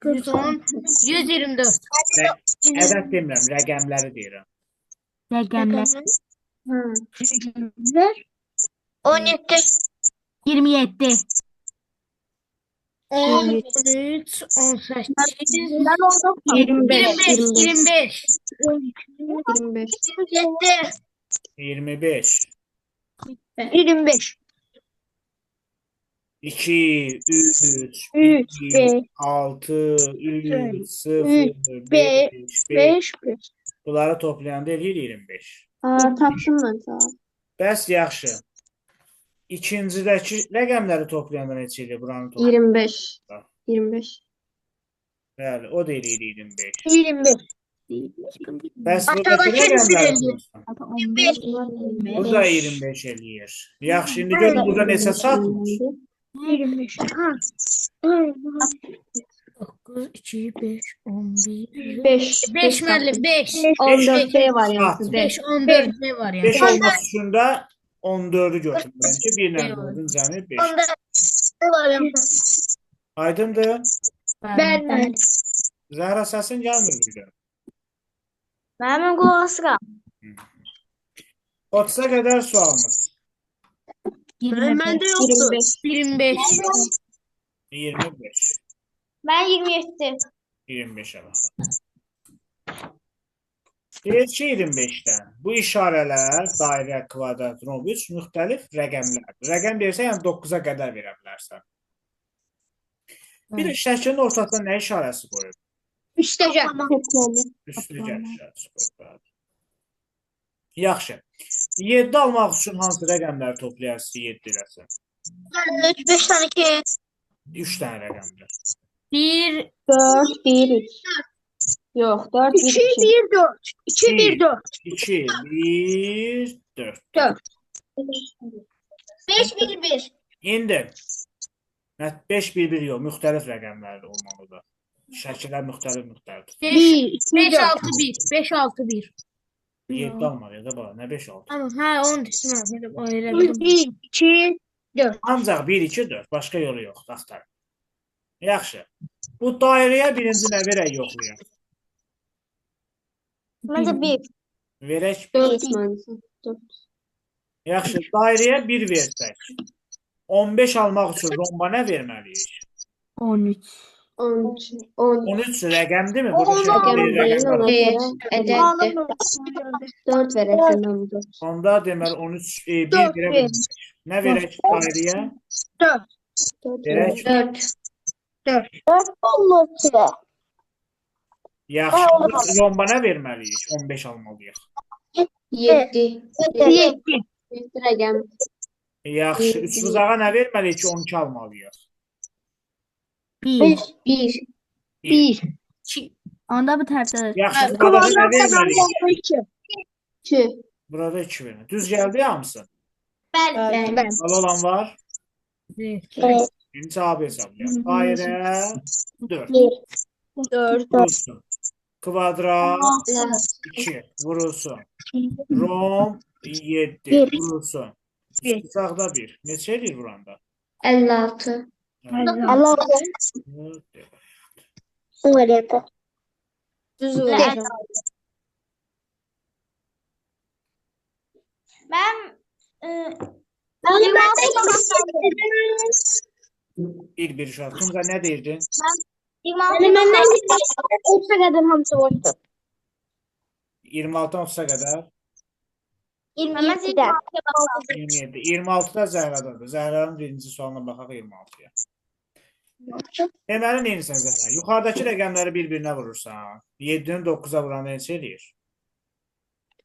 110, 124. Ədəd demirəm, rəqəmləri deyirəm. Rəqəmlər. 17. 27. 13, 18, 25. 25. 25. 7. 25. 25. 2, 3, 3, 2, 5, 6, 3, 0, 5, 5. 5. Bunları toplayanda eləyir 25. Tapdım mən cavab. Bəs yaxşı. İkincidəki rəqəmləri toplayanda neçə edir? Buranı toplayanda. 25. 25. Bəli, o da eləyir 25. 25. Bəs buradakı Aşağıdakı rəqəmləri eləyir. toplayanda. 25. Bu da 25 eləyir. Yaxşı, indi görün burada neçə çatmır? 25. Ha. 9, 2, 5, 11. 5. 5 müəllim, 5. 14 B variantı. 5, 14 ne var yani? 5 olması üçün də 14'ü götürürəm ki, 1 ilə 4'ün cəmi 5. Onda bu variantı. Aydındır? Bəli. Zəhra səsin gəlmir bir. Mənim qulaq asıram. 30'a qədər sualımız. Məndə yoxdur. 25. 25. Mən 27. 25'e bax. Deyir ki 25'dən bu işarələr dairə, kvadrat, romb 3 müxtəlif rəqəmlər. Rəqəm versə, yəni 9'a qədər verə bilərsən. Bir də şəklin ortasına nə işarəsi qoyur? Üstəcə. Üstücə işarəsi qoyur. Yaxşı. 7 almaq üçün hansı rəqəmləri toplayarsın 7 eləsin? 3, 5 tane 2. 3 dənə rəqəmdir. 1, 4, 1, 2. Yok, 4, 1, 2, 2. 1, 4. 2, 1, 4. 2, 1, 4. 5, 1, 1. İndi 5, 1, 1 yox, müxtəlif rəqəmlər olmalıdır. Şəkillər müxtəlif. 5, 6, 1. 5, 6, 1. 7 almalıyıq da bana, nə 5, 6. Ama ha onu düşünmedim. O öyle 1, 2, 4. Ancaq 1, 2, 4. Başqa yolu yox. Axtarın. Yaxşı. Bu dairəyə birinci nə verək yoxlayaq? Məncə 1. Verək. 4 mühendisi. 4. Yaxşı. Dairəyə 1 versək. 15 almaq üçün romba nə verməliyik? 13. 13. 10. 13 rəqəmdir mi? Rəqəm deyil, ona Değil. görə ədəddir. 4 verəsən mən 4. Onda deməli 13, 1 Dörd verə ver. bilmərik. Nə verək dairəyə? 4. 4 Verək. 4. Allah sizə. Yaxşı. Romba nə verməliyik? 15 almalıyıq. 7. 7. 7 rəqəm. Yaxşı. Üç buzağa nə verməliyik ki 12 almalıyıq? 1. 1. 1. 2. Onda bu tərtib. Yaxşı. Burada nə verməliyik? 2. Burada 2 verin. Düz gəldi hamısı. Bəli. Bəli. Hal olan var. Evet. Şimdi cevabı hesaplayalım. Daire 4. 4. Vurulsun. Kvadrat 2. Vurulsun. Rom 7. Vurulsun. Sağda 1. Neçə edir vuranda? 56. Allah o veriyordu. Düz Evet. vuracağım. Ben Bir şart. Tunca ne deyirdin? benden olsa kadar hamısı boştu. 26'dan 30'a kadar. 27'de. 27. 26'da Zəhradadır. Zəhranın birinci sualına baxaq 26'ya. Deməli neyinsən Zəhra? Yuxarıdakı rəqəmləri bir-birinə vurursan. 7-nin 9'a vuranda neçə eləyir?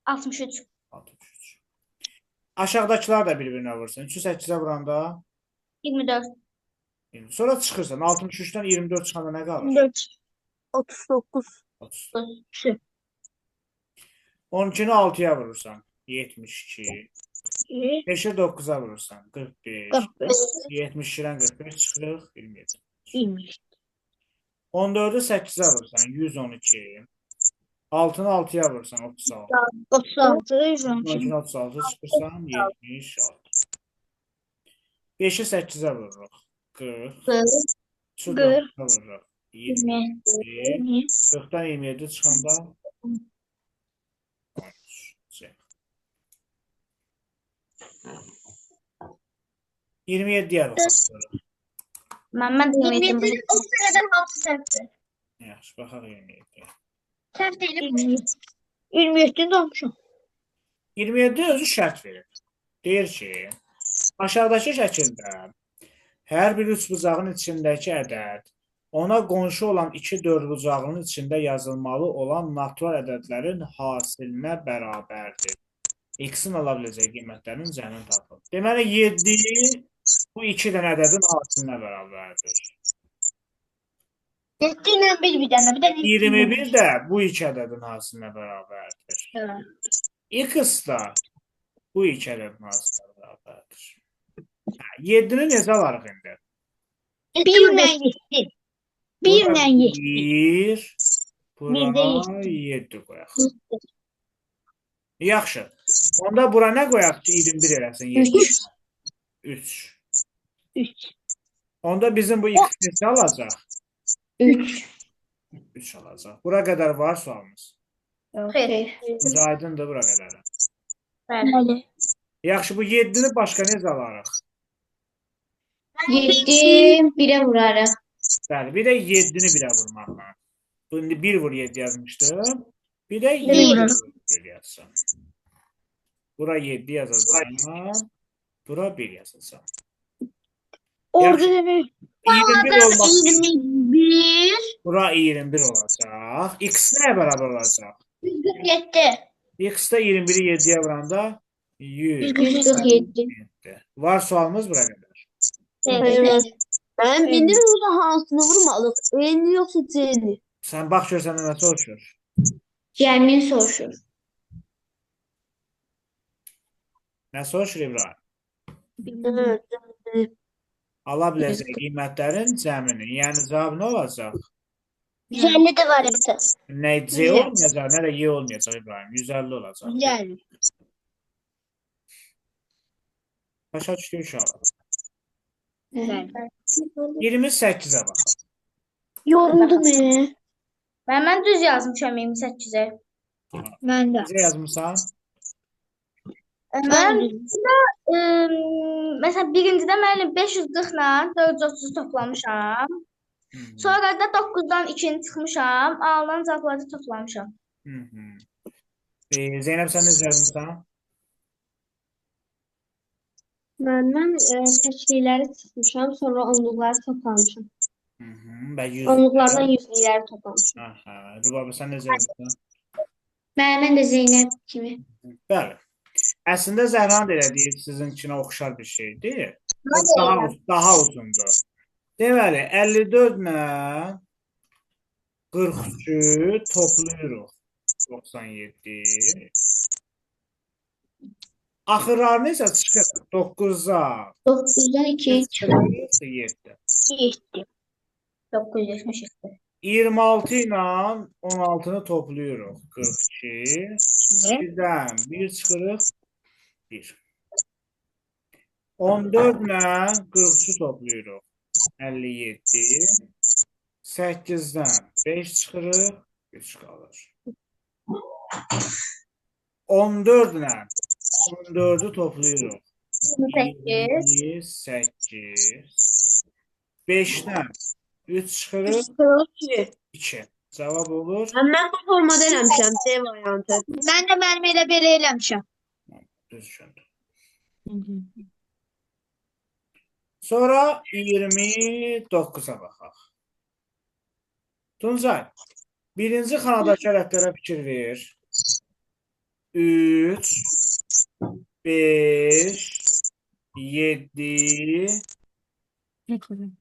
63. 63. Aşağıdakılar da bir-birinə vurursan. 3'ü 8'e vuranda 24. sonra çıxırsan. 63'dən 24 çıxanda nə qalır? 24. 39. 30. 30. 12'ni 6'ya vurursan. 72. 2. 5'i 9'a vurursan. 45. 45. 72'den 45 çıxırıq. 27. 20. 14'ü 8'e vurursan. 112. 6'nı 6'ya vurursan. 36. 36. 112. 12'ni 36 çıxırsan. 76. 5'i 8'e vururuq. 40. 40. 9'a vururuq. 20. 20. 40'dan 27 çıxanda 27'ye baxırıq. Məndən 27. O sırada hamısı səhvdir. Yaxşı, baxaq 27'ye. Səhv deyilib. 27'de olmuşum. 27 özü şərt verir. Deyir ki, aşağıdakı şəkildə hər bir üç bucağın içindəki ədəd ona qonşu olan iki dördbucağının içində yazılmalı olan natural ədədlərin hasilinə bərabərdir. X-in ala biləcək qiymətlərinin cəmini tapın. Deməli 7 bu 2 dənə ədədin altına bərabərdir. 7 ilə 1 bir dənə, bir də 21 də bu 2 ədədin altına bərabərdir. X da bu 2 ədədin altına bərabərdir. 7-ni necə alarıq indi? 1 ilə 7. 1 ilə 7. 1 Bir də bura 7 qoyaq. Yaxşı. Onda bura nə qoyaq ki 21 eləsin 7? 3. 3. Onda bizim bu x neçə alacaq? 3. 3 alacaq. Bura qədər var sualımız. Xeyr. Aydındır bura qədər. Bəli. Yaxşı, bu 7-ni başqa necə alarıq? 7 1-ə vurarıq. Bəli, bir də 7-ni 1-ə vurmaqla. Bu indi 1 vur 7 yazmışdım. Bir də 7 Bir. vur 1 yazsam. Bura 7 yazacağım. Bura 1 yazacağım. Orada Yaxşı. demək. 21 olmaq. 21. Bura 21 olacaq. X nəyə bərabər olacaq? 147. X da 21-i 7-yə vuranda 100. 147. Var sualımız bura qədər. Evet. Mənim indi burada hansını vurmalıq? Eni yoxsa C-ni? Sən bax gör səndən nə soruşur. Cəmin soruşur. Nə soruşur İbrahim? Evet. Ala biləcək qiymətlərin cəmini. Yəni cavab nə olacaq? 150 də variantı. Nə C olmayacaq, nə də Y olmayacaq İbrahim. 150 olacaq. 150. Başa düşdük uşaqlar. Bəli. 28-ə bax. Yoruldum. Mən düz yazmışam 28-ə. Mən də. Necə yazmısan? Mən məsələn birincidə mən 540 ilə 430 toplamışam. Sonra da 9-dan 2-ni çıxmışam, alınan cavabları toplamışam. Zeynəb sən necə yazmısan? Məndən təşkilləri çıxmışam, sonra onluqları toplamışam. Və 100. Onluqlardan yüzlükləri toplamışam. Aha, Rübabə sən necə yazmısan? Mən də Zeynəb kimi. Bəli. Əslində Zəhran da elədiyi sizinkinə oxşar bir şeydir. Daha uzundur. Deməli, 54 ilə 43-ü toplayırıq. 97. Axırlarını isə çıxır. 9-a 9-dan 2 çıxırıq 7. 7. 977. 26 ilə 16-nı toplayırıq. 42. 2-dən 1 çıxırıq. 1. 14 ilə 43-ü toplayırıq. 57. 8-dən 5 çıxırıq. 3 qalır. 14 ilə 14-ü toplayırıq. 28. 5-dən 3 çıxırıq. 2. Cavab olur. Mən bu formada eləmişəm C variantı. Mən də mənim elə belə eləmişəm. Düzgün. Sonra 29-a baxaq. Tuncay, birinci xanadakı ədədlərə fikir ver. 3, 5, 7,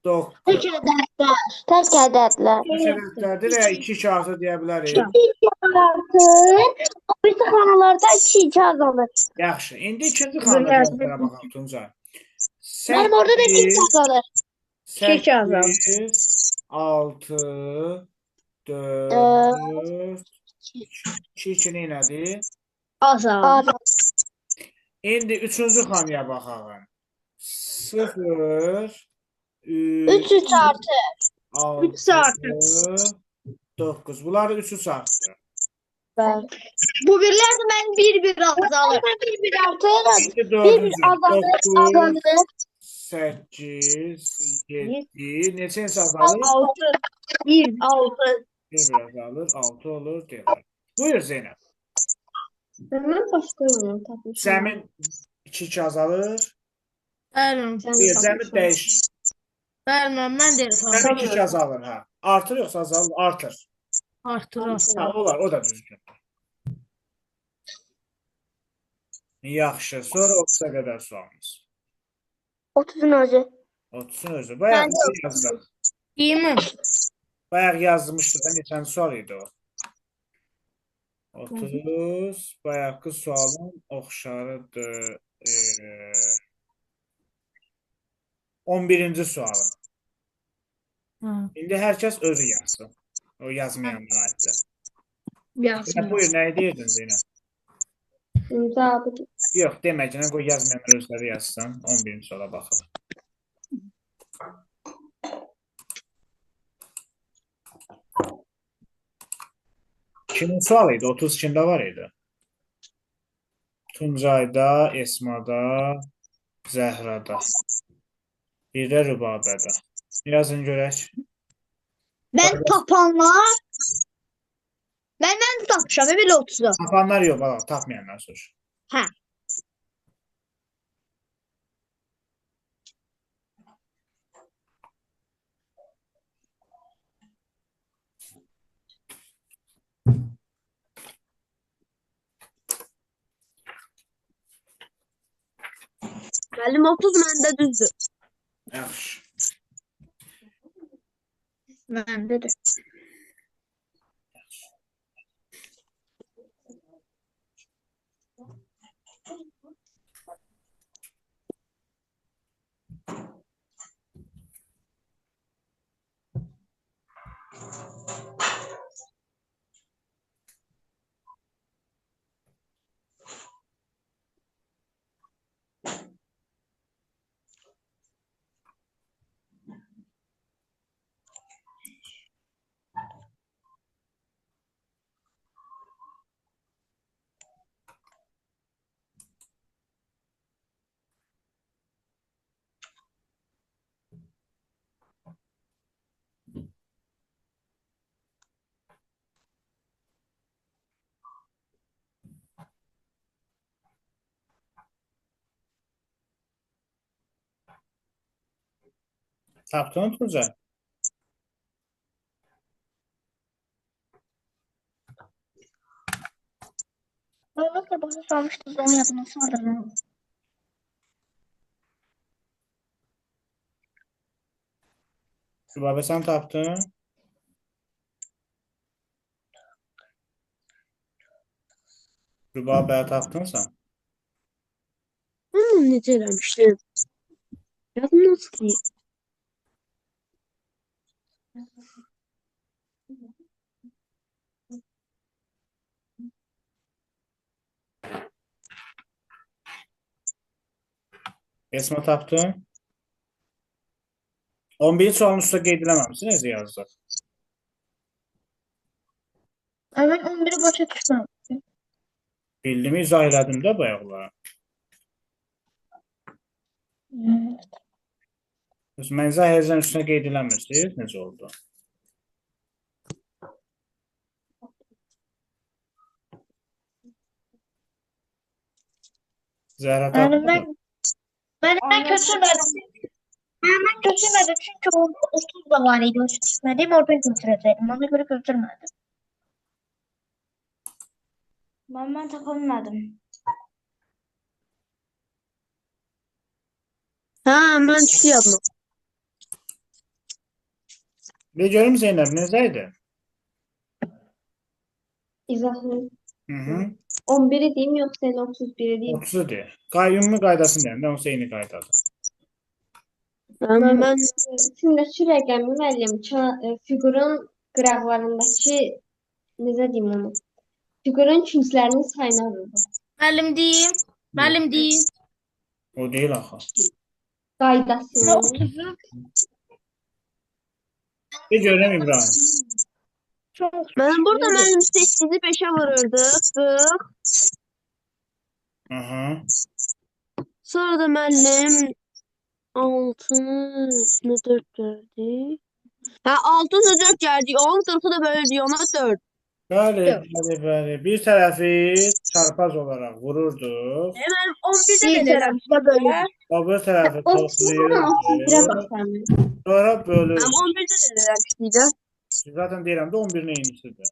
9. Tək ədədlər. Ədədlərdir və 2 artı deyə bilərik. Birisi xanalarda 2 azalır. Yaxşı, indi ikinci xanadakı ədədlərə baxaq Tuncay. Mənim orada da 2 azalır. 8, 6, 4, 2 nədir? Azalır. İndi üçüncü xanaya baxaq. 0, 3 artı. 6, 9. Bunları 3 artı. Bu birlər də mən 1 azalır. 1 artı. İndi dördüncü. 9, Azalır. 8, 7. Neçə azalır? 1 6. Bir azalır. 6 olur. Deyilər. Buyur Zeynəb. Mən başqa yolu tapmışam. Səmin 2 azalır. Bəli, Cəmi dəyiş. bəli, mən də elə Səmin 2 azalır. Ha. Artır yoxsa azalır? Artır. artırır. Ha, olar. O da düzgün. Yaxşı. Sonra 30-a qədər sualımız. 30'un özü. 30-un özü. Bayaq Bence yazdıq. Değil mi? Bayaq yazmışdıq da neçənci sual idi o? 30. Bayaqki sualın oxşarıdır. 11-ci sualı. Ha. İndi hər kəs özü yazsın. O yazmayanlar aiddir. Yazmıyor. Buyur, nə deyirdin Zeynəb? Cevabı Yox, demək ki, qoy yazmayanlar özləri yazsın. 11-ci suala baxır. Kimin sualı idi? 30 kimdə var idi? Tuncayda, Esmada, Zəhrada. Bir də Rübabədə. Yazın görək. ben tapanlar. Ben tapmışam böyle 30'u. Tapanlar yox, bala, tapmayanlar sor. Ha. Müəllim 30 məndə düzdür. Yaxşı. Bende de. Tapdın Tuncay? Ben nasıl bana sormuştunuz onu yapması vardır. Rübabə sən tapdın? Rübabə tapdınsan? Onu necə eləmişdim? Yadımdan çıxdı. Esma tapdın? 11 sualın üstə qeyd eləməmişsin, necə yazdıq? Ben 11'i başa düşmem. Bildimi, izah elədim də bayaqlar. Mən izah edəcəm üstünə qeyd eləmirsiniz, necə oldu? Zəhra Yani tapdın mı? ben götürmedim. Ben götürmedim çünkü orada 30 da var idi. Düşmedim oradan götürecektim. Ona göre götürmedim. Ben tapamadım. Hə, mən düşdü yadıma. Bir görüm Zeynəb, necə idi? izahlı. Hı-hı. 11'i diyeyim yoksa 31'i diyeyim. 30 de. Ümumi qaydasını deyəm də, onsuz eyni qaydadır. Mən Şimdi şu rəqəmi müəllim figurun qıraqlarındakı necə deyim onu? Figurun künclərinin sayını alırdı. Müəllim deyim. Müəllim deyim. O deyil axı. Qaydasını. Bir görüm İbrahim. Mənim burada müəllim 8-i 5-ə vururdıq. 40. Aha. Sonra da müəllim 6-nı 4 gəldi. Hə, 6-nı 4 gəldi. 10 40-ı da bölürdük ona 4. Bəli. Bir tərəfi çarpaz olaraq vururduq. Mənim 11-də Bir belə tarafta böyle. O bir tərəfi 31'e toplayırdıq. bak sen. Sonra bölürdük. Mənim 11-də də eləmişdik. Zaten deyirəm də 11-in eynisidir.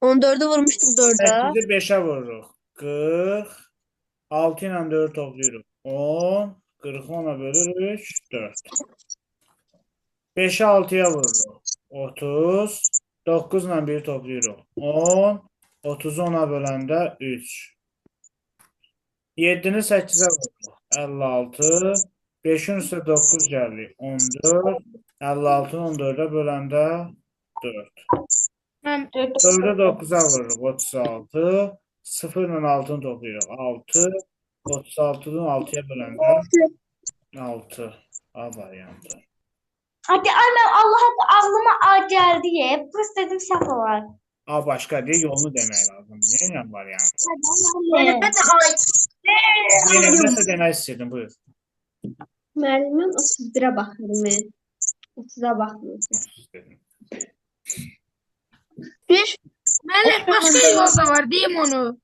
14-ü vurmuşduq 4-ə. 8-i 5-ə vururuq. 40. 6 ilə 4 toplayırıq. 10. 40 10-a bölürük. 4. 5'i 6'ya vururuq. 30. 9 ilə 1 toplayırıq. 10. 30'u 10'a böləndə 3. 7'ni 8'e vururuq. 56. 5'in üstə 9 gəlir. 14. 56'nı 14'e böləndə 4. Mən 4'ü 9'a vururuq. 36. 0 ilə 6'nı toplayırıq. 6. 36'dan 6'ya böləndə 6. A variantı. Hadi annem Allah'a ağlıma A geldi ya. Pıs dedim saf olarak. A başqa deyə yolunu demək lazımdır. Neynə variantı? Yani ben de Zeynep nəsə demək istədim, buyur. Müəllimim 31-ə baxır mən. 30-a baxmır. Siz dedim. müəllim başqa yol da var, deyim onu.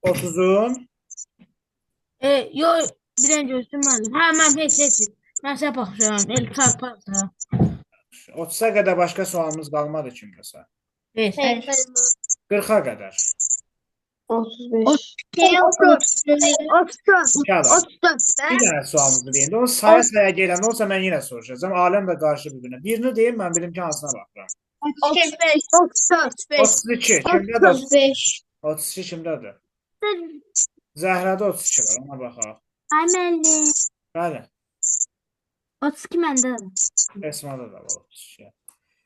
30'un Yo, bir dənə gözlüm müəllim. Hə, mən heç. Mən səhv baxmışam. El çarpar da. 30'a qədər başqa sualımız qalmadı kimdəsə. Beş. 40'a qədər. 35. İnşallah. Bir dənə sualımızı deyin. Onu saya gələndə olsa mən yenə soruşacağım. Aləm də qarşı bir-birinə. Birini deyim, mən bilim ki, hansına baxıram. 32. Kimdədir? 35. 32 kimdədir? Zəhrədə 32 var. Ona baxaq. Ay müəllim. Bəli. 32 məndə. Esmada da var 32.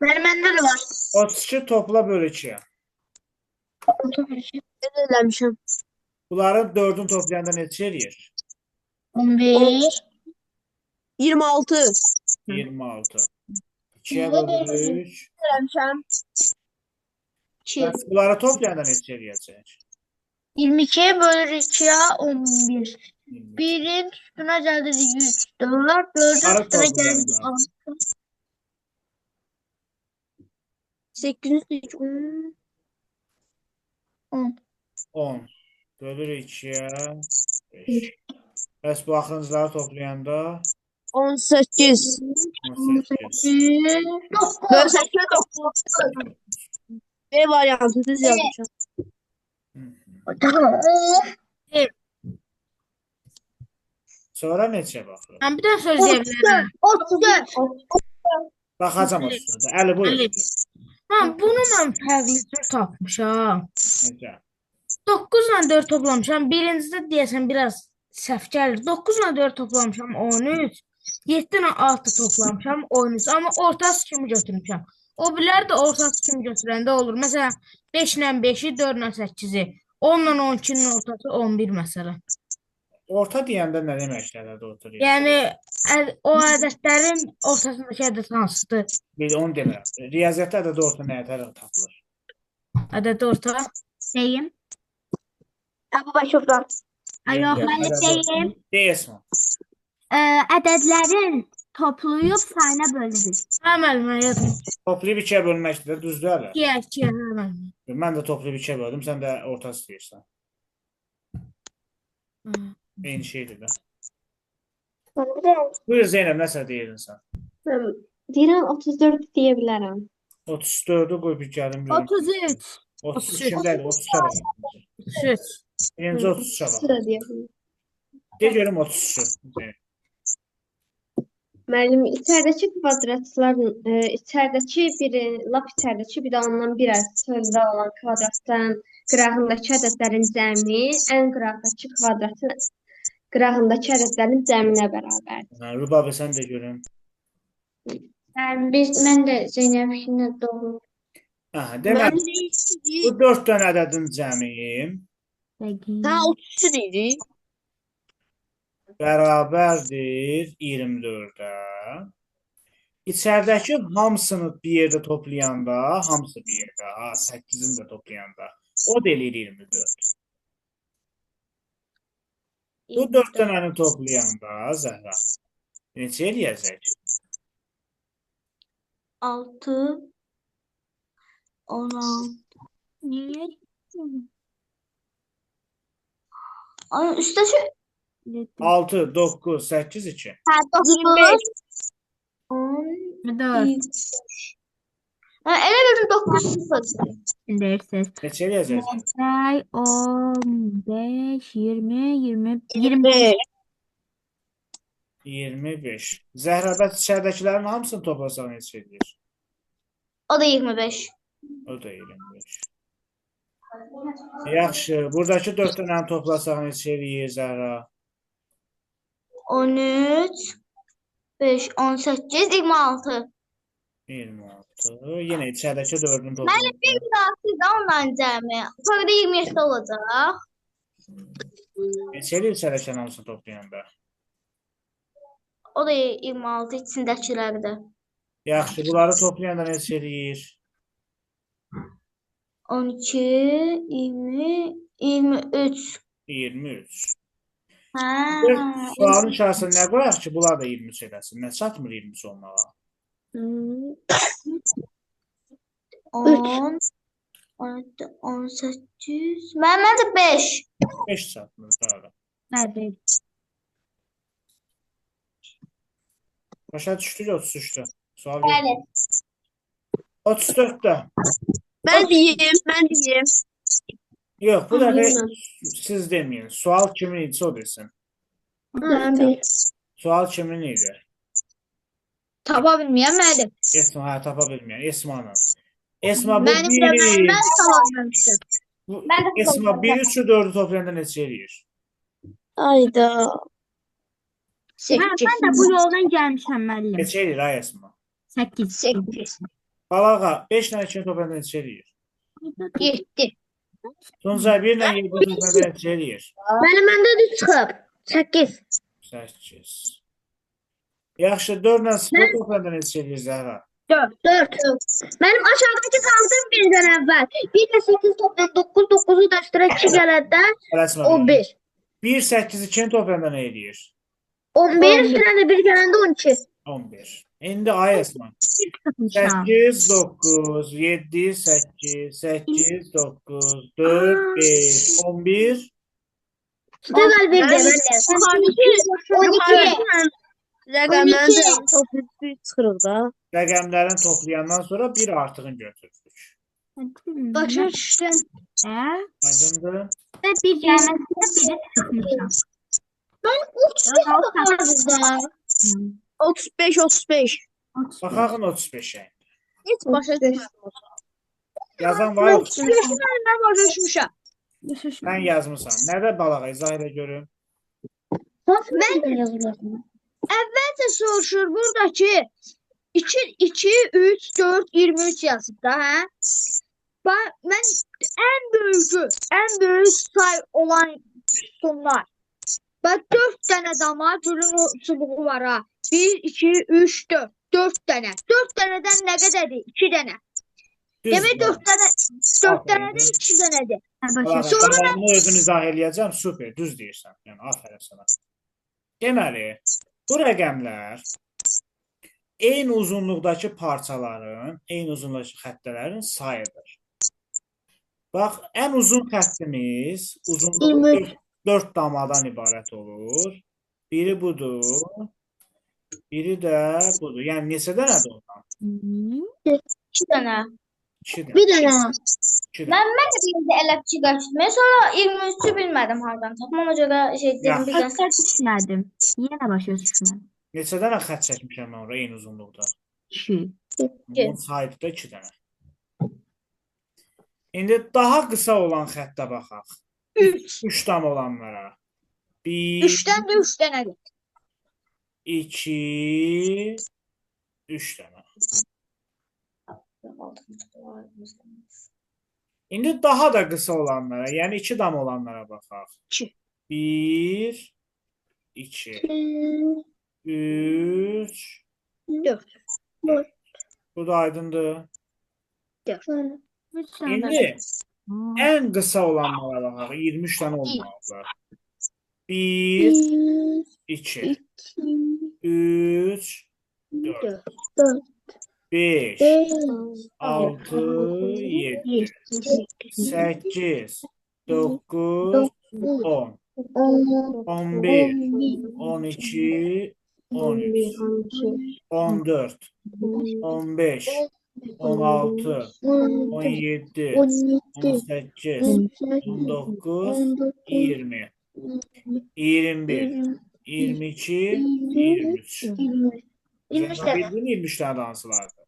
Benim bende de var. 32 topla böl 2'ye. Nə eləmişəm? Bunların 4'ünü toplayanda neçə eləyir? 11. 26. 26. 2'ye bölürük. Eləmişəm. 2. Bəs bunları toplayanda neçə eləyəcək? 22 bölür 2'ye 11. 1'in üstüne geldi 100. 4. 4'ün Ara üstüne geldi toplayalım. 6. 800. 10. Bölür 2'ye 5. Bəs bu axırıncıları toplayanda 18. 18. 9. 8. B variantı düz yazmışam. Tamam. Sonra neçə baxır? Mən bir dənə söz deyə bilərəm. 34. Baxacam o sırada. Əli buyur. Bunu mən fərqli cür tapmışam. Necə? 9 ilə 4 toplamışam. Birincidə deyəsən biraz səhv gəlir. 9 ilə 4 toplamışam 13. 7 ilə 6 toplamışam 13. Amma ortası kimi götürmüşəm. O bilər də ortası kimi götürəndə olur. Məsələn 5 ilə 5-i, 4 ilə 8-i, 10 ilə 12-nin ortası 11 məsələn. Orta deyəndə nə deməkdir orta deyəndə? Yəni o ədədlərin ortasındakı ədəd hansıdır? Bir onu demirəm. Riyaziyyatda ədəd orta nəyə tərəf tapılır? Ədəd orta. Deyim. Abu Başov'dan. Ay yox, mən də deyim. Deyəsən. Ədədlərin toplayıb sayına bölürük. Hə müəllim, mən yazdım. Toplayıb 2'ye bölməkdir də, düzdür hələ? 2, hə müəllim. Mən də toplayıb 2'ye böldüm, sən də orta istəyirsən. Eyni şeydir də. Buyur Zeynep, nəsə deyirdin sən? Deyirəm 34 deyə bilərəm. 34'ü qoy bir gəlim. 33. 33 kimdədir? 33'ə baxın. 33. Birinci 33'ə baxın. Sıra deyə bilərəm. De görüm 33'ü. Müəllim, içəridəki kvadratların, içəridəki biri, lap içəridəki bir də ondan biraz çöldə olan kvadratın qırağındakı ədədlərin cəmi ən qırağdakı kvadratın qırağındakı ədədlərin cəminə bərabərdir. Rübabə sən də görüm. Ben de Zeynep'inle doğru. Aha, demək, bu 4 dənə ədədin cəmi Hə, 33 deyirik. bərabərdir 24'ə. İçəridəki hamısını bir yerdə toplayanda, hamısı bir yerdə, 8'ini də toplayanda, o da eləyir 24. Bu 4 dənəni toplayanda, Zəhra, neçə eləyəcək? 6. 16. Niye? Ay üstteki 6, 9, 8, 2. 25. 10. 4. Elə bir 9-0. Bilirsiniz. Neçə eləyəcəksən? Ay 15, 20, 20, 25. 5. 25. Zəhrabət içəridəkilərin hamısını toplasaq neçə edir? O da 25. O da 25. Yaxşı. Buradakı 4 dənəni toplasaq neçə eləyir Zəhra? 13, 5, 18, 26. 26. Yenə içəridəki 4-ünü Müəllim toplasaq. bir daha sizdə onların cəmi. Sonra da 27 olacaq. Neçə eləyir içəridəkilərin hamısını toplayanda? O da 26 içindəkilərdə. Yaxşı. Bunları toplayanda neçə eləyir? 12, 20, 23. 23. Hə. Sualın içərisində nə qoyaq ki, bunlar da 23 eləsin? Nə çatmır 23 olmağa? 10, 17, 18. Məncə 5. 5 çatmır. Doğru. Hadi. Başa düşdük 33-də. Sual Bəli. 34-də. Ben diyeyim. Yox, bu dəfə Bilmem. siz deməyin. Sual kimin idi, o desin. Sual kimin idi? Tapa bilməyəm müəllim. Esma, hə, tapa bilməyən. Esmanın. Esma, bu Mənim də biri. mən tamamlamışdım. Bu- Mən də Esma, toplayacağım. 1, 3, 4'ü toplayanda neçə eləyir? Ayda. Ben de bu yoldan gelmişim müəllim. Neçə eləyir, ay Esma? 8. 8, Balağa, 5 dənə 2 toplayanda neçə eləyir? 7. Tuncay, 1 dənə 7 toplayanda neçə eləyir? Mənim məndə də çıxıb. 8. 8. Yaxşı, 4 dənə 0 toplayanda neçə eləyir Zəhra? 4. Mənim aşağıdakı qaldım birdən əvvəl. 1 ilə 8 toplam 9, 9-u da üstünə 2 gələndə Tələsmə. 11. 1, 8, 2'ni toplayanda nə eləyir? 11 üstünə də 1 gələndə 12. 11. İndi ay Esma. Sıkmışam. 8, 9, 7, 8, 8, 9, 4, 5, 11. Deməl bir də 12. Rəqəmlərin cəmi toplayıb çıxırıq da. Rəqəmlərin toplayandan sonra bir artığını götürdük. Başa düşdüm. Aydındır? Ve bir gelmesinde biri sıkmışam. Mən 35 tapardım. 35. Baxaqın 35'e. Heç başa düşmədim. Yazan var. 35 mən başa düşmüşəm. Sən yazmısan. Nədə balağa izah edə görüm. Mən əvvəlcə soruşur buradakı 2, 3, 4, 23 yazıb da, hə? Mən ən böyük say olan sütunlar. Bax 4 dənə dama gülün çubuğu var ha. 1, 2, 3, 4. 4 dənə. 4 dənədən nə qədərdir? 2 dənə. Demək 4 dənədən 2 dənədir. Balağa, Sonra- davamını özüm izah eləyəcəm. Super, düz deyirsən. Yəni, aferin sana. Deməli, bu rəqəmlər eyni uzunluqdakı parçaların, eyni uzunluqdakı xəttələrin sayıdır. Bax, ən uzun xəttimiz uzunluğu 4 damadan ibarət olur. Biri budur, biri də budur. Yəni, neçə dənədir ondan? 2 dənə. 2 dənə. Bir dənə. 2 dənə. Mən də bir də əlaqçı qaçdım. Sonra 23'ü bilmədim hardan tapmam. O görə şey dedim bir dənə. Başa düşmədim. Yine başa düşmədim. Neçə dənə xətt çəkmişəm mən oraya eyni uzunluqda? 2. Bunun sayıdı da 2 dənə. İndi daha qısa olan xəttə baxaq. 3 dam olanlara. 1, 3'dən də 3 dənədir. 2, 3 dənə. İndi daha da qısa olanlara, yəni 2 dam olanlara baxaq. 2. 1, 2, 3, 4. bu da aydındır. 4. İndi ən qısa olanlara baxaq. 23 dənə olmalıdır. 1, 2, 3, 4, 5, 6, 7, 8, 9, 10, 11, 12, 13, 14, 15, 16, 17, 18, 19, 20, 21, 22, 23. 23 Zəna dənə. bildin 23 dənə hansılardır?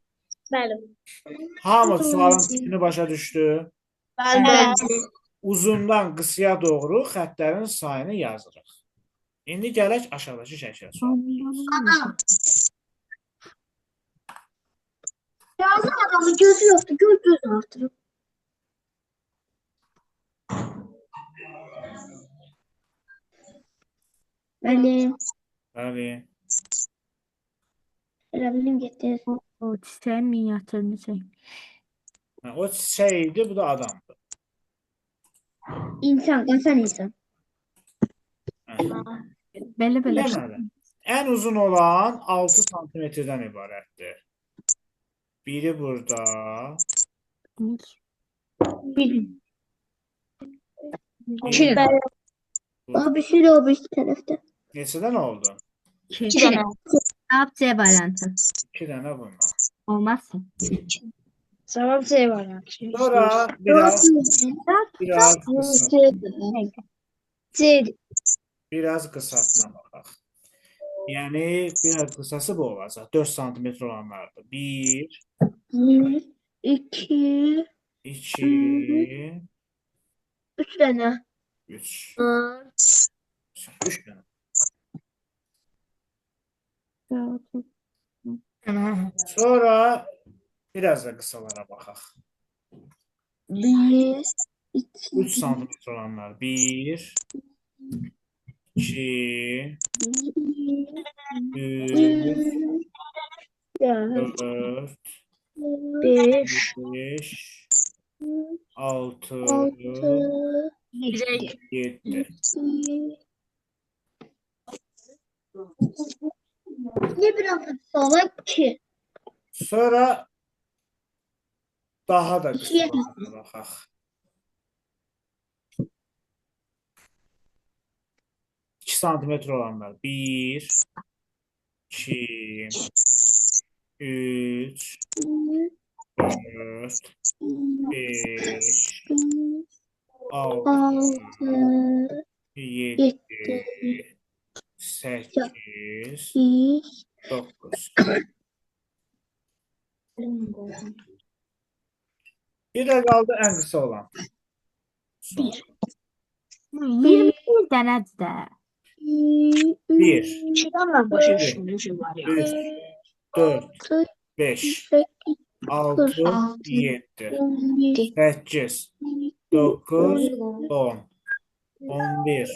Bəli. Hamı sualın tipini başa düşdü. Bəli. Uzundan qısaya doğru xəttlərin sayını yazırıq. İndi gələk aşağıdakı şəklə sual. Yazıq adamın gözü yoxdur. Gözünü artırıb. Bəli. Bəli. Elə bilim getdi. O çiçeğin minyatürünü çek. O çiçək idi, bu da adamdır. İnsan, insan insan. Belə belə. Deməli, ən uzun olan 6 santimetrdən ibarətdir. Biri burada, Bilin. biri Abi bir şey de o bir tərəfdə. neçədən oldu? İki. İki dənə. Cevap C variantı. 2 dənə bunlar. Olmazsa. Cavab C var. Sonra biraz C. biraz qısasına baxaq. Yəni, biraz qısası bu olacaq. 4 santimetr olanlardır. 1, 1, 2, 2, 3 dənə. 3. 4, 3 dənə. Sonra biraz da qısalara baxaq. 1, 2, 3 santimetr olanlar. 1, 2, 3, 4, 5, 5, 6, 6, 7. Ne bir hafta sonra ki? Sonra daha da İkiye qısalara baxaq. 2 santimetr olanlar. 1, 2, 3, 4, 5, 6, 6, 7, 7, 8, 8, 9. Bir də qaldı ən qısa olan. 21 dənədir də. 1, Çıkamam başa 3, 4, 5, 6, 7, 8, 9, 10, 11,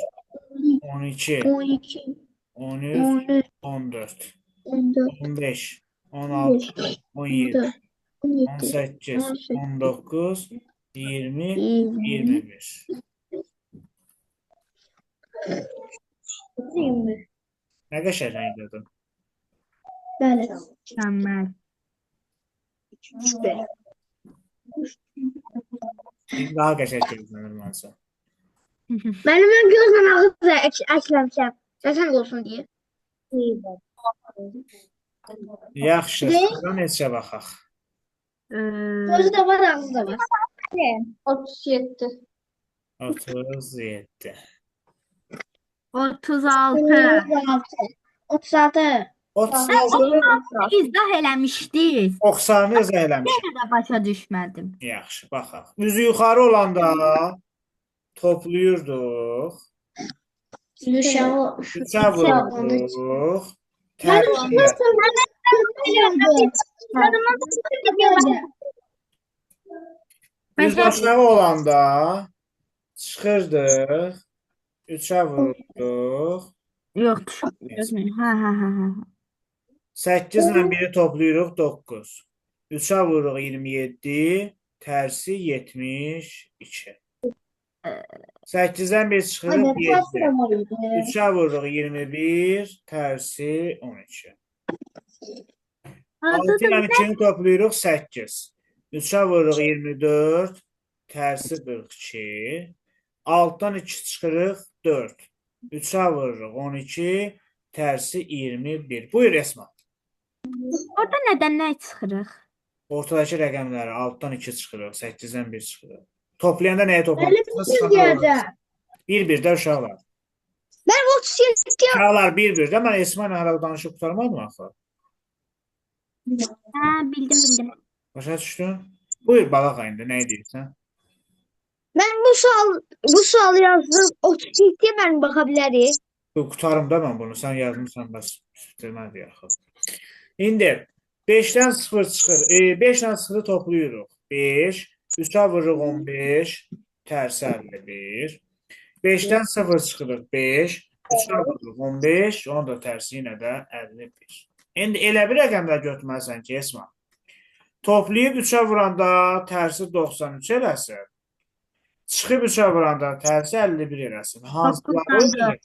12, 12, 13, 13, 14, 14, 15, 16, 17, 17, 18, 19, 20, 20, 21. Nə qəşəng dedim. Bəli. Mükəmməl. İndi daha qəşəng gözlənir mənsə. Mənim gözlə ağzı əkləmişəm. Səsən olsun deyə. Yaxşı, Ne? sonra neçə baxaq. Gözü də var, ağzı da var. 37. 37. 36. 36. 36. İzah eləmişdiniz. 90-ı izah eləmişəm. Yenə də başa düşmədim. Yaxşı, baxaq. Üzü yuxarı olanda toplayırdıq. Yuşağı. Üçə vururduq. Tərsinə. Üz aşağı olanda çıxırdıq. Üçə vururduq. Yox, düşmür. Hə. 8 ilə 1-i toplayırıq 9. 3-ə vururuq 27, tərsi 72. 8-dən 1 çıxırıq 7. 3-ə vururuq 21, tərsi 12. 6 ilə 2-ni toplayırıq 8. 3-ə vururuq 24, tərsi 42. 6-dan 2 çıxırıq 4. 3-ə vururuq 12, tərsi 21. Buyur Esma. Orada nədən nə çıxırıq? Ortadakı rəqəmləri 6-dan 2 çıxırıq, 8-dən 1 çıxırıq. Toplayanda nəyə Müəllim toplanır? kim deyəcək? 1-1-də uşaqlar. Mən 37 Uşaqlar 1-1-də mən Esma ilə hələ danışıb qurtarmadım axı. Hə, bildim. Başa düşdün? Buyur balaq indi, nə edirsən? Mən bu sualı yazdım. 37 mən baxa bilərik. Qurtarım da mən bunu. Sən yazmısan bəs bitirmədi axı. İndi 5-dən 0 çıxır. 5-dən 0-ı toplayırıq. 5, 3-ə vururuq 15, tərsi 51. 5-dən 0 çıxırıq. 5, 3-ə vururuq 15, onun da tərsi yenə də 51. İndi elə bir rəqəmlər götürməlisən ki, Esma. Toplayıb 3-ə vuranda tərsi 93 eləsin. Çıxıb 3-ə vuranda tərsi 51 eləsin. Hansıları?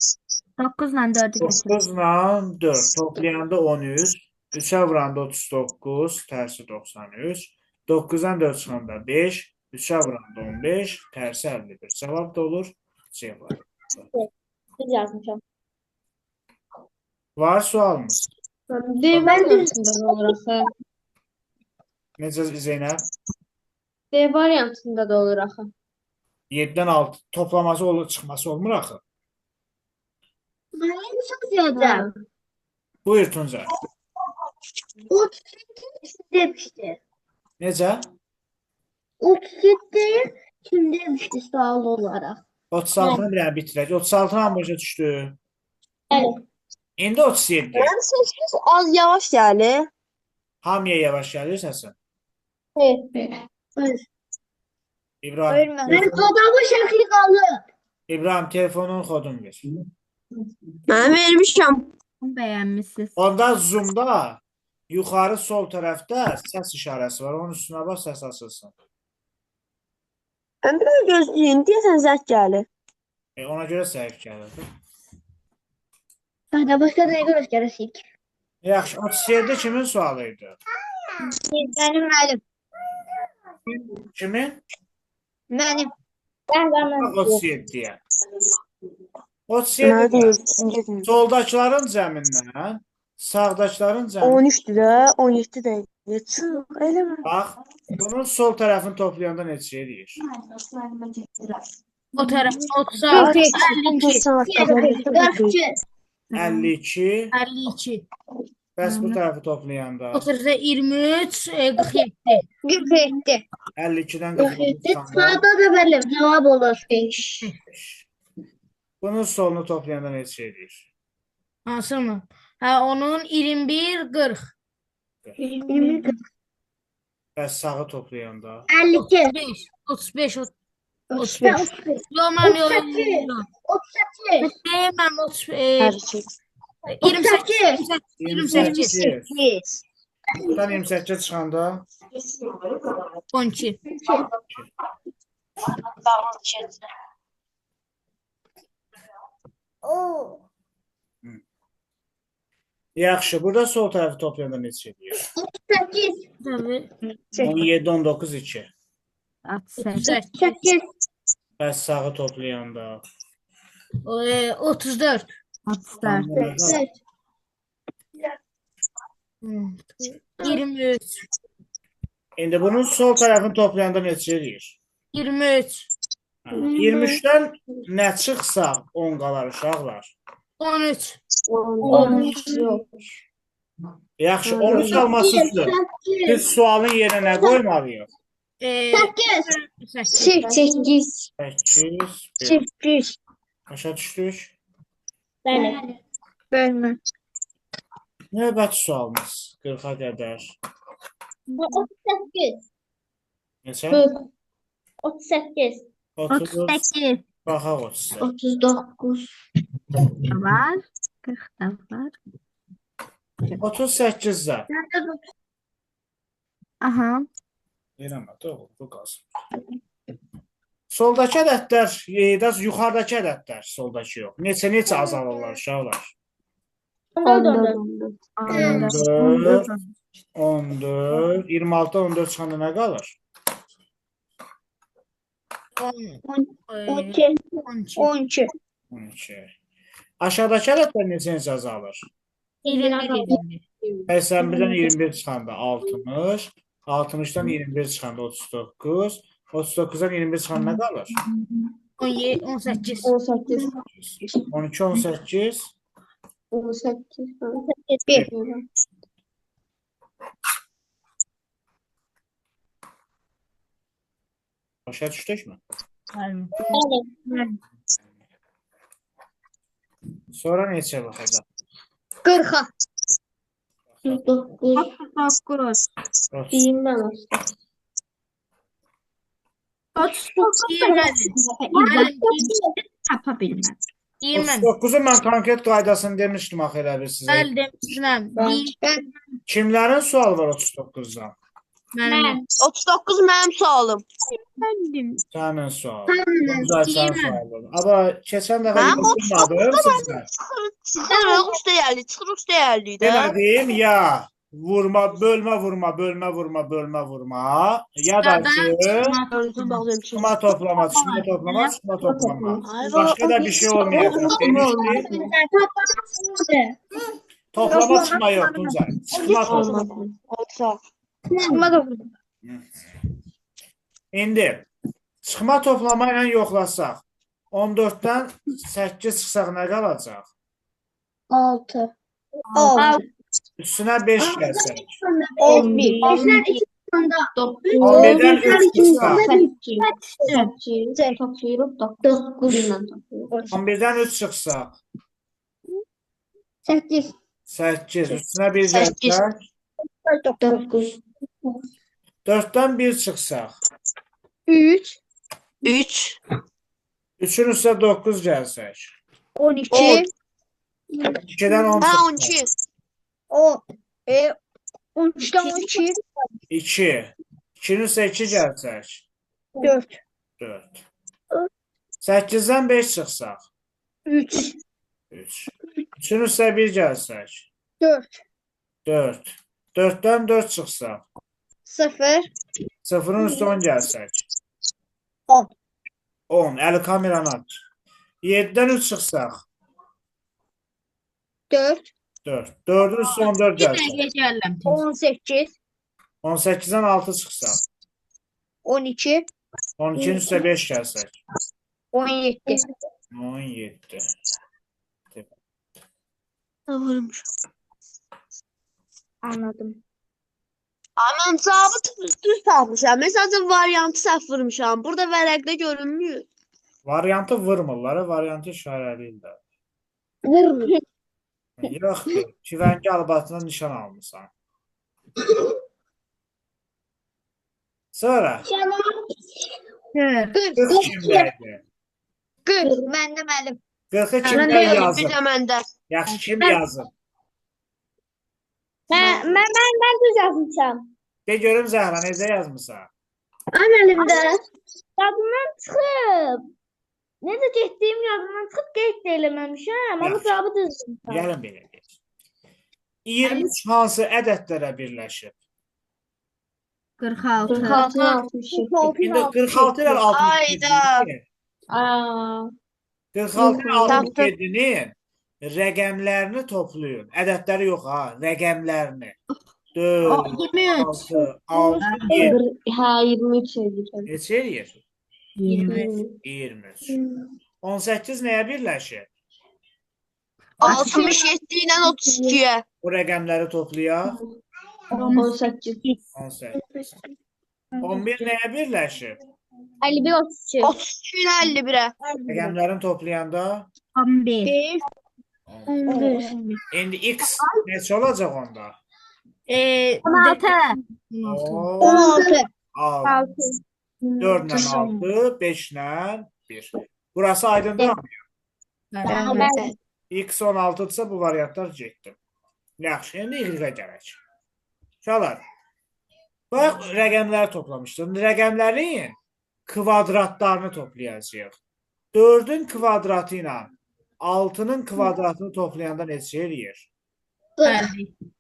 9 ilə 4-ü götür. 9 ilə 4 toplayanda 13, 3-ə vuranda 39, tərsi 93, 9-dan 4 çıxanda 5, 3-ə vuranda 15, tərsi 51. Cavab da olur C var. Biz yazmışam. Var sualımız. D variantında da olur axı. Necə Zeynəb? D variantında da olur axı. 7-dən 6 toplaması olur, çıxması olmur axı. Müəllim çox deyəcək. Buyur Tuncay. 37 demişdi. Necə? 37 kim demişdi sual olaraq? 36-nı bir dənə bitirək. 36-nı başa düşdü. Bəli. İndi 37. Mənim səsim az yavaş gəlir. Hamıya yavaş gəlir səsin. Buyur. İbrahim, Mən adamı şəkli qalır. İbrahim telefonun kodunu ver. Mən vermişəm. Bəyənmisiniz. Onda Zoom-da yuxarı sol tərəfdə səs işarəsi var. Onun üstünə bas, səs açılsın. Mən biraz gözləyin, deyəsən zəng gəlir. Ona görə səhv gəlir. Hadi başqa nəyə görə gələsik? Yaxşı, 37 kimin sualı idi? Mənim müəllim. Kimin? Mənim. 37-yə. Mənə 37 deyil. soldakıların cəmindən sağdakıların cəmi. 13-dür də, 17 də. Çıx, eləmə. Bax, bunun sol tərəfini toplayanda neçə eləyir? O tərəf 36, 52, 42. 52. 52. Bəs bu tərəfi toplayanda O tərəfdə 23, 47. 47. 52-dən 47. 47 Sağda da müəllim cavab olur. 5. Bunun solunu toplayanda neçə eləyir? Hansı mı? Hə, onun 21, 40. 20. Bəs sağı toplayanda 52. 35, 35, 35. Yox, mən yox. 38. Deyirəm, Hər şey. 28, 28. 28. Buradan 28 çıxanda 12. yaxşı. Burada sol tərəfi toplayanda neçə eləyir? 38. Tabii. 17, 19, 2. 38. 38. Bəs sağı toplayanda 34. 34. 23. İndi bunun sol tərəfini toplayanda neçə eləyir? 23. 23-dən nə çıxsa 10 qalar uşaqlar. 13. 13. Yaxşı, 13 alması üçün biz sualın yerinə nə qoymalıyıq? 8. 8, 8. başa düşdük. Bəli. Bölmə. Növbəti sualımız 40-a qədər. 38. Neçə? 38. 30, 38 baxaq 38. 39. var. 40 da var. 38-də. Aha. Eləmə, doğru, bu qalsın. Soldakı ədədlər, yuxarıdakı ədədlər, soldakı yox. Neçə azalırlar uşaqlar? 14. 14, 14, 26-dan 14 çıxanda nə qalır? 12. 12. 12. Aşağıdakı ədədlər neçə azalır? 21. Sən birdən 21 çıxanda 60, 60-dan 21 çıxanda 39. 39-dan 21 çıxanda nə qalır? 17, 18. 18. 12, 18. 18. 1. Başa düşdükmü? Bəli. Sonra neçə baxacaq? 40'a. 49. 39. Bilmem. 39 yemədim. Tapa bilmem. Yeməm. 39-u mən konkret qaydasını demişdim axı elə bir sizə. Bəli demişdim. Ben. Kimlərin sualı var 39-dan? Mənim. 39 mənim sualım. Sənin sual. Güzel sənin sualın. Amma keçən dəfə Mənim yoxlamadım sizə. Sizdən uç dəyərli, çıxır uç dəyərli də. Demədim ya vurma, bölmə, vurma, bölmə, vurma, bölmə, vurma. Ya da ki çıxma toplama, çıxma toplama, çıxma toplama. Başqa da bir şey olmayacaq. Demişdim. Toplama çıxma yox Tuncay. Çıxma toplama. İndi çıxma toplama ilə yoxlasaq 14-dən 8 çıxsaq nə qalacaq? 6. Üstünə 5 gəlsək. 11. 11-dən 3 çıxsaq. 11-dən 3 çıxsaq. 8. 8. Üstünə 1 gəlsək. 9. 4-dən 1 çıxsaq. 3. 3. 3-ün üstünə 9 gəlsək. 12. 2-dən 10 Hə çıxsaq. 12. 13'ten 12. 2. 2-nin üstünə 2 gəlsək. 4. 4. 8-dən 5 çıxsaq. 3. 3. 3-ün üstünə 1 gəlsək. 4. 4. 4-dən 4 çıxsaq. 0. 0-ın üstə 10 gəlsək. 10. 10. Əli kameranı aç. 7-dən 3 çıxsaq. 4. 4. 4-ün üstə 14 Bir gəlsək. dəqiqə gəlirəm. 18. 18-dən 6 çıxsaq. 12. 12-nin üstə 5 gəlsək. 17. 17. Anladım. Mən cavabı düz tapmışam. Məsələn, variantı səhv vurmuşam. Burada vərəqdə görünmür. Variantı vurmurlar, variantı işarəliyirlər. Vurmuyor. Yox, kivəngi albatına nişan almışsan. Sonra 40 kimdəydi? 40. Ben de məlim. 40-ı kimdən Bir yazıb? də məndə. Yaxşı, kim yazıb? Ben düz yazmışam. De görüm Zəhra, necə yazmısan? Ön elimde. Yadımdan çıxıb. Necə getdiyim yadımdan çıxıb qeyd də eləməmişəm. Amma Yaxşı. cavabı düzdür. Gəlin belə deyək. 23 hansı ədədlərə birləşib? 46. 46 62. İndi 46 ilə 67. Hayda. Aa. 46 ilə Tapdım. 67-nin rəqəmlərini toplayın. Ədədləri yox ha, rəqəmlərini. 4, 23. 6, 6, 7. Hə 23 edirəm. Neçə eləyir? 23. 18 nəyə birləşir? 67 ilə 32-yə. Bu rəqəmləri toplayaq. 18. 18. 11 nəyə birləşir? 51 32. 32 ilə 51-ə. Rəqəmlərini toplayanda 11. 11. indi x neçə olacaq onda? 16. 16. 6. 4 ilə 6, 5 ilə 1. Burası aydındır mı? Bəli. X 16-dırsa bu variantlar getdi. Yaxşı, indi y-ə gələk. Uşaqlar, bax rəqəmləri toplamışdıq. Rəqəmlərin kvadratlarını toplayacağıq. 4-ün kvadratı ilə 6-nın kvadratını toplayanda neçə eləyir?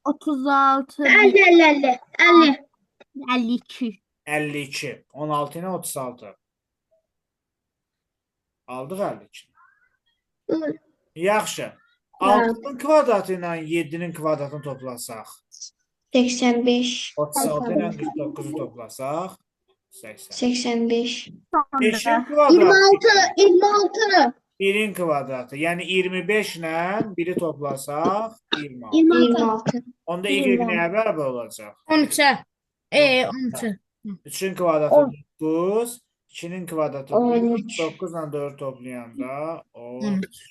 36. 50 50 50. 52. 52. 16 ilə 36. Aldıq 52. Yaxşı. 6-nın kvadratı ilə 7-nin kvadratını toplasaq. 85. 36 ilə 49-u toplasaq 80. 85. 5-in kvadratı 26. 1-in kvadratı. Yəni 25 ilə 1-i toplasaq 26. 26. Onda y nəyə bərabər olacaq? 13'e. 13'e. 3-ün kvadratı 9, 2-nin kvadratı 13. 9 ilə 4 toplayanda 13.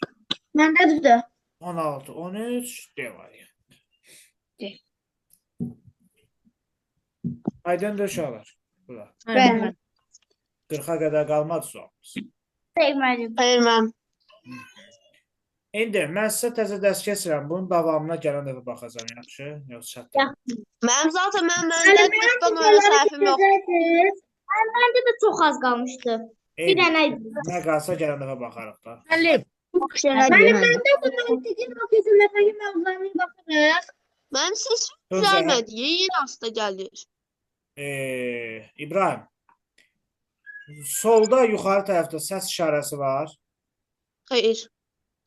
Məndə düzdür. 16, 13 D variantı. Aydındır uşaqlar. Bura. Bəli. 40-a qədər qalmadı sualımız. Sevmədim. Hayır ben. İndi mən sizə təzə dərs keçirəm. Bunun davamına gələn dəfə baxacağam, yaxşı? Yox, çatdı. Ben zaten bende tıptan öyle sahibim yok. Məndə də çox az qalmışdı. Bir dənə idi. Nə qalsa gələn dəfə baxarıq da. Müəllim, Məndə bu məntiqin ofisimdəki mövzularına baxırıq. Benim sesim Söz gelmedi. Yeni hasta gelir. İbrahim. Solda yuxarı tərəfdə səs işarəsi var. Hayır.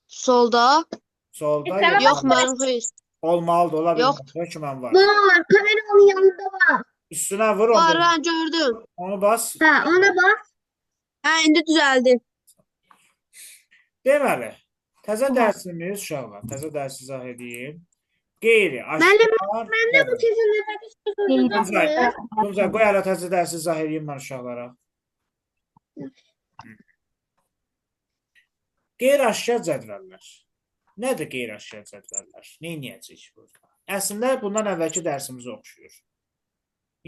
Solda. Solda Ekrana Yok benim hayır. olmalıdır, ola Yox. bilmir. Hökmən var. Var, kameranın yanında var. Üstünə vur Var onu. ben gördüm. Onu bas. Ha, ona bak. Ha indi düzeldi. Deməli, təzə dərsimiz uşaqlar. Təzə dərs izah edeyim. Qeyri, Müəllim, aşkar. Məndə bu kesinlikle Tuncay, Tuncay, qoy hələ təzə dərsi izah edeyim mən uşaqlara. Qeyri-aşkar cədvəllər. Nədir qeyri-aşkar cədvəllər? Nə edəcəyik burada? Əslində bundan əvvəlki dərsimiz oxşuyur.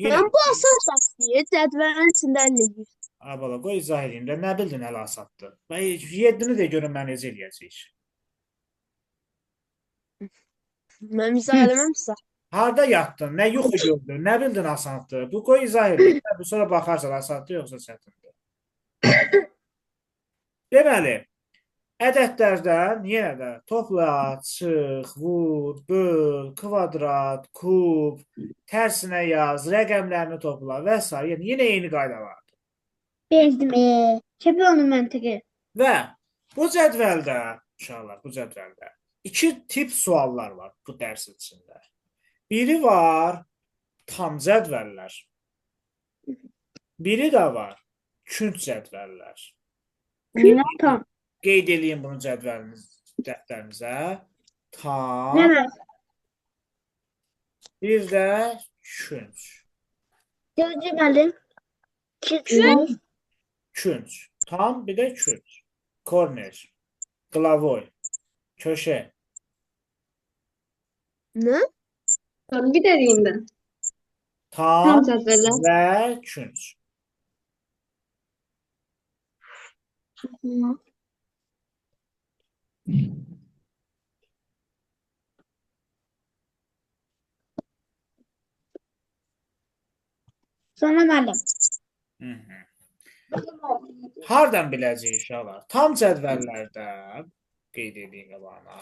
Yenə Ben bu asıl diye cədvəlin içindən eləyir. Abala qoy izah edeyim də nə bildin hələ asatdı. 7-ni də görün mən necə eləyəcəyik. Ben izah eləməmişsə. Harda yatdın? Nə yuxu gördün? Nə bildin asandı? Bu qoy izah edin. Bu sonra baxarsan asandı yoxsa çətindir. Deməli, ədədlərdən yenə də topla, çıx, vur, böl, kvadrat, kub, tərsinə yaz, rəqəmlərini topla və s. Yəni yenə eyni qayda var. Bezdim. Çempionun məntiqi. Və bu cədvəldə, uşaqlar, bu cədvəldə iki tip suallar var bu dərsin içində. Biri var tam cədvəllər. Biri də var künc cədvəllər. Tam. Qeyd edeyim bunu dəftərimizə. Tam, Ne var? bir də künc. Gözcü müəllim. Küçük. Künc. Tam, bir də künc. Korner, qlavoy, köşə. Ne? Tamam bir de diyeyim ben. Tam Tam cədvəllər. və künc. Sonra müəllim. Hardan biləcəyik uşaqlar? Tam cədvəllərdə qeyd edeyim qabağına.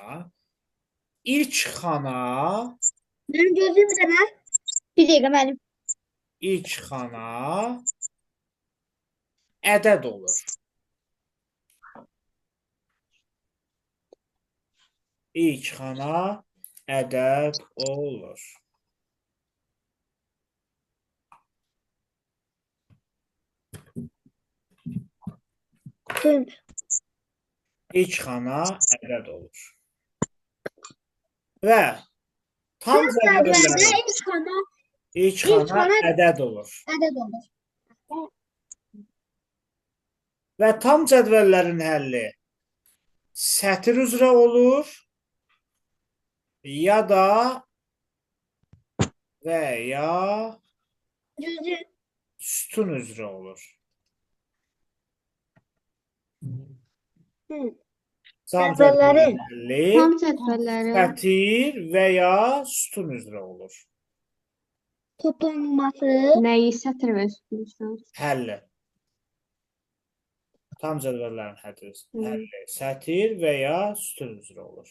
İlk xana, Benim gözüm bir dənə. Bir dəqiqə müəllim. ilk xana ədəd olur. İlk xana ədəd olur. Tüm. İlk xana ədəd olur. Və tam cədvəllərdə ilk xana ilk xana xana ədəd olur. ədəd olur. Və tam cədvəllərin həlli sətir üzrə olur ya da və ya Gözü. sütun üzrə olur. Tam Cədvəllərin. həlli Tam cədvəlləri. sətir və ya sütun üzrə olur. Toplanması. Nəyi sətir və üstünü. Həlli. Tam cədvəllərin həlli sətir və ya sütun üzrə olur.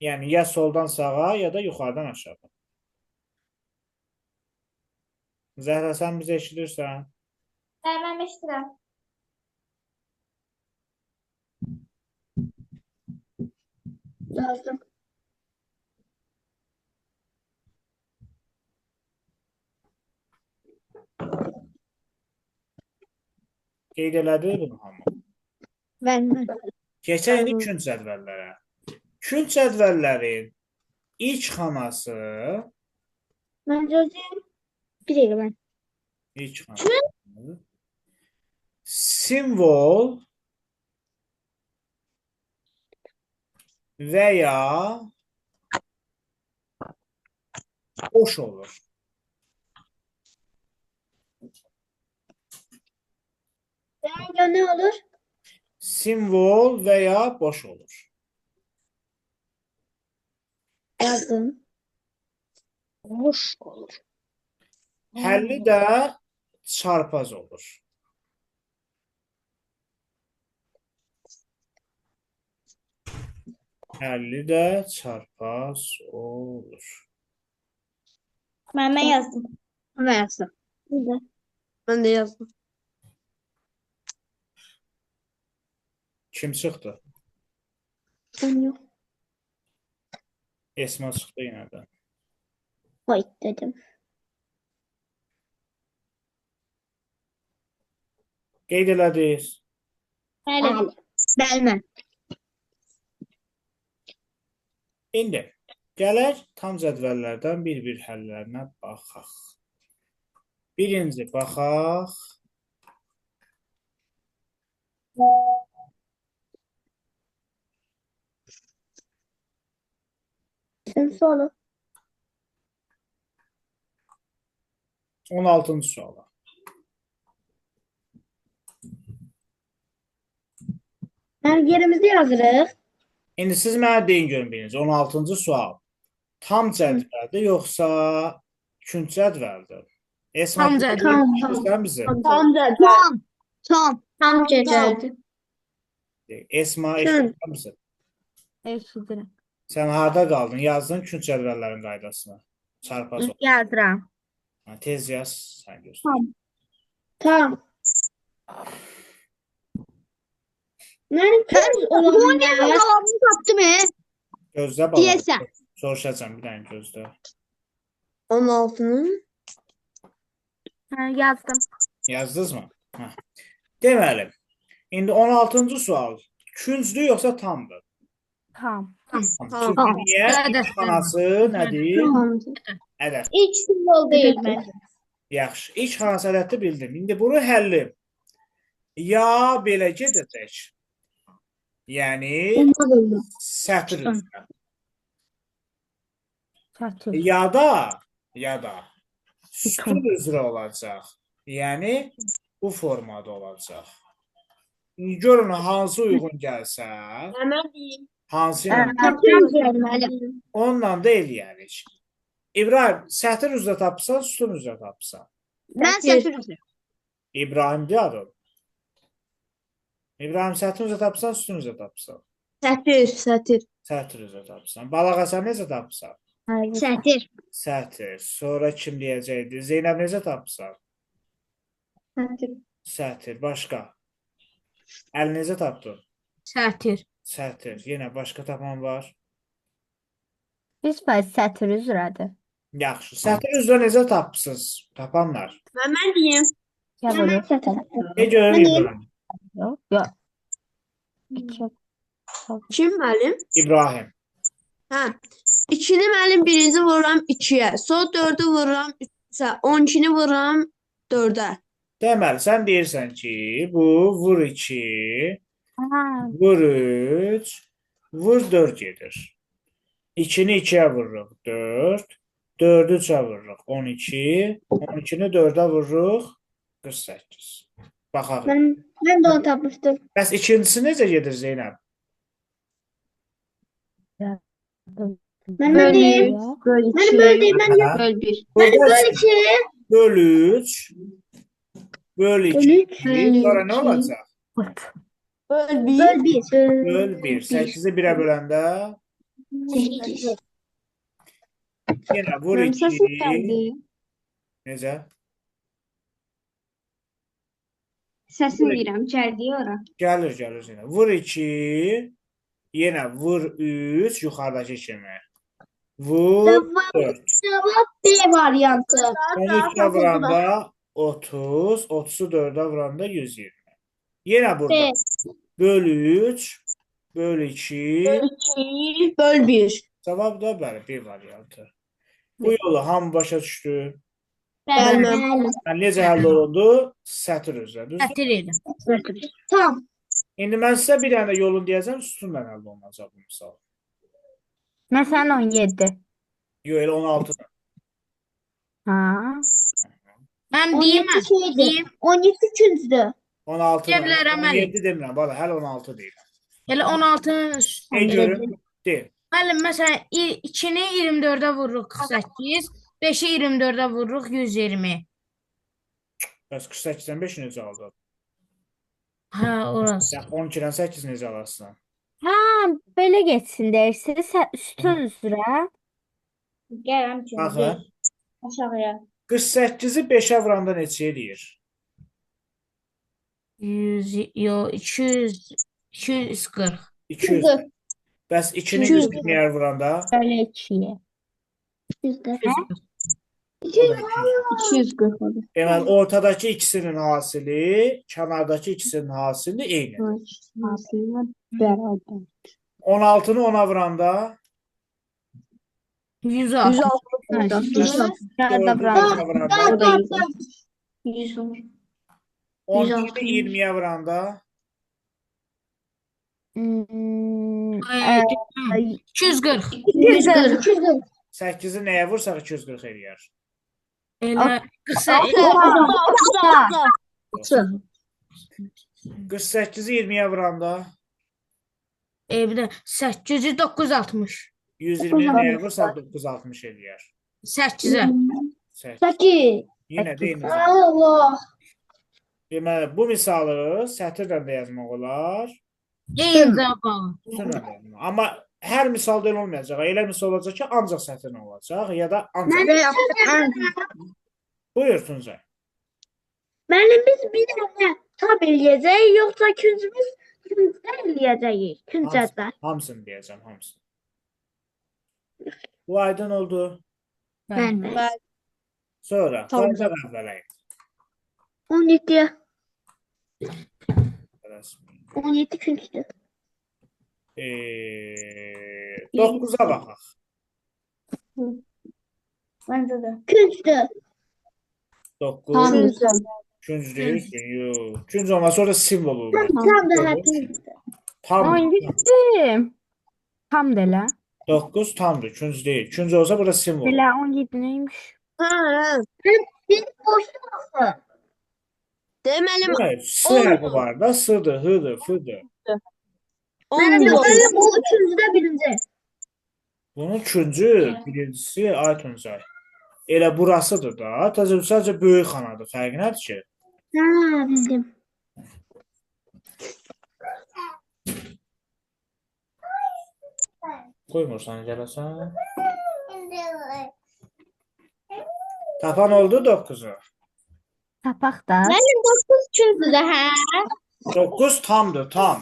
Yəni ya soldan sağa ya da yuxarıdan aşağı. Zəhra, sən bizi eşidirsən? Mən eşidirəm. Yazdım. Qeyd elədi bunu hamı. Ben. Keçək indi künc cədvəllərə. Künc cədvəllərin ilk xanası, Ben gözüm. Bir dakika ben. ilk xanası simvol və ya boş olur. Ya ne olur? Simvol və ya boş olur. Yazdım. Boş olur. Həlli də çarpaz olur. Həlli də çarpaz olur. Ben yazdım. Ben yazdım. Ben de yazdım. Kim çıxdı? Ben yok. Esma çıxdı yenə də. Hayır dedim. Qeyd elədiniz. Bəli. Bəlmə. İndi gələk tam cədvəllərdən bir-bir həllərinə baxaq. Birinci baxaq. Sen soru. 16-cı suala. Her yerimizi yazırıq. İndi siz mənə deyin görün birinci 16-cı sual. Tam cədvəldir yoxsa künc cədvəldir? Esma Tam cədvəl. Tam bizi. Tam cədvəl. Tam. Tam cədvəldir. Esma eşitdən bizi. Eşidirəm. Sən harda qaldın? Yazdın künc cədvəllərin qaydasını. Çarpaz ol. Yazıram. Ha, tez yaz. Sən göstər. Tam. Benim tez olan yer. Taptım Gözlə bala. Diyəsən. Soruşacağım bir dənə gözlə. 16'nın Yazdım. Yazdınız mı? Hə. Deməli, indi 16-cı sual. Künclü yoxsa tamdır? Tam. Çünki niyə? Ədəd. Xanası nədir? Ədəd. İlk simbol değil bence. Yaxşı. İlk xanası ədəddir bildim. İndi bunu həlli. Ya belə gedəcək. Yəni sətr üzrə. Çatır. Ya da sütun üzrə olacaq. Yəni bu formada olacaq. Görün hansı uyğun gəlsə, hansı ilə onunla da eləyərik. İbrahim, sətr üzrə tapsan, sütun üzrə tapsan. Ben sətr. İbrahim adın. İbrahim sətr üzrə tapsan, sütun üzrə tapsan. Sətir. Sətr üzrə tapsan. Balağa sən necə tapsan? Sətr. Sətr. Sonra kim deyəcəkdi? Zeynəb necə tapsan? Sətr. Başqa? Əl necə tapdın? Sətir. Sətr. Yenə başqa tapan var. 100% sətr üzrədir. Yaxşı. Sətr üzrə necə tapsınız? Tapanlar. Ben diyeyim. Ya bunu. Ne görür İbrahim? Yok. Yok. İki. Kim müəllim? İbrahim. Hə. 2-ni müəllim birinci vururam 2-yə. Sonra 4-ü vururam 3-ə. 12-ni vururam 4-ə. Deməli, sən deyirsən ki, bu vur 2, Ha, vur 3, vur 4 gedir. 2-ni 2-yə vururuq 4, 4-ü 3-ə vururuq 12, 12-ni 4-ə vururuq 48. Baxaq. Ben de onu tapmıştım. Bəs ikincisi necə gedir Zeynəb? Ben böyle değil. Böl Ben böyle değil. Ben yok. Böl 1. Burada Böyle ki. böl 3, böl 2, sonra nə olacaq? Böl 1. Böyle bir. Böl 1, 8-i 1-ə böləndə yenə vur Mənim 2, səsim gəldi. necə? Səsim deyirəm, gəldi ora. Gəlir yenə. Vur 2, yenə vur 3, yuxarıdakı kimi. Vur 4. Cevap B varyantı. 13'e vuranda 30, 30'u 4'e vuranda 120. Yenə burada. B. Bölü 3, bölü 2. 2 böl 1. Cavab da bəli, bir variantı. Bu yolu hamı başa düşdü. Bəli. Yəni, necə həll olundu? Sətir üzrə, düzdür? Sətir idi. Tamam. İndi mən sizə bir dənə yolun deyəcəm, sütunla həll olunacaq bu misal. Məsələn 17. Yox, elə 16-dır. Ha. Mən 17 deyim, şeydir. deyim. 17 üçüncüdür. 16 Cəblərəm, 17 demirəm, bala, hələ 16 deyil. Elə 16-nın Ne üstündə. görün? Deyil. Müəllim, məsələn, 2-ni 24-ə vururuq 48, 5-i 24-ə vururuq 120. Bəs 48-dən 5 necə aldın? Hə, orası. Ya 12-dən 8 necə alasın? Ha, belə getsin deyirsiniz. Sütun üzrə. Gələm ki. Baxın, Aşağıya. 48-i 5-ə vuranda neçə eləyir? 100, yo, 200, 240. 200. Bəs 2-ni 200. 120-yə vuranda? Belə 2-yə. 240 olur. Deməli, ortadakı ikisinin hasili, kənardakı ikisinin hasili eyni. Aslında bərabər. 16-nı 10-a vuranda? 160. 160. Şurada 4-ü buram. 5-ə vuranda? O da 100 olur. 12-ni 20-yə vuranda? Hmm, 240. 240. 8-i nəyə vursaq 240 eləyər? Elə 48. 48-i 20-yə vuranda? Bir də 800, 960. 120-ni nəyə vursaq 960 eləyər? 8-ə. 8. Yenə də eyni. Allah. Deməli, bu misalı sətirlə də yazmaq olar. Eyni cavab. Sütunla da yazmaq. Amma hər misalda elə olmayacaq. Elə misal olacaq ki, ancaq sətirlə olacaq ya da ancaq. Buyur Tuncay. Müəllim biz bir dənə tab eləyəcəyik, yoxsa küncümüz küncdə eləyəcəyik, küncədə. Hamısını deyəcəm, hamısını. Bu aydın oldu. Bəli. Sonra, Tamam. qayıdaq əvvələ. 17. Rəsmi. 17 küncdür. 9-a baxaq. Məncə də. Küncdür. 9. Künc deyil ki, yox. Künc olmaz, orada simvol olur. Tam da hətta. Tam. 17. Tam da elə. 9 tamdır, künc deyil. Künc olsa burada simvol olur. Elə 17 neymiş? Bir boşluq. Deməli Evet, sı hərfi var da, sıdır, hıdır, fıdır. Mənim 19. də bu küncdə birinci. Bunun küncü, birincisi ay Tuncay. Elə burasıdır da. Təzə sadəcə böyük xanadır. Fərqi nədir ki? Hə, bildim. Qoymursan gələsən. Tapan oldu 9-u. Tapaq da. Mənim 9 küncdür də, hə? 9 tamdır, tam.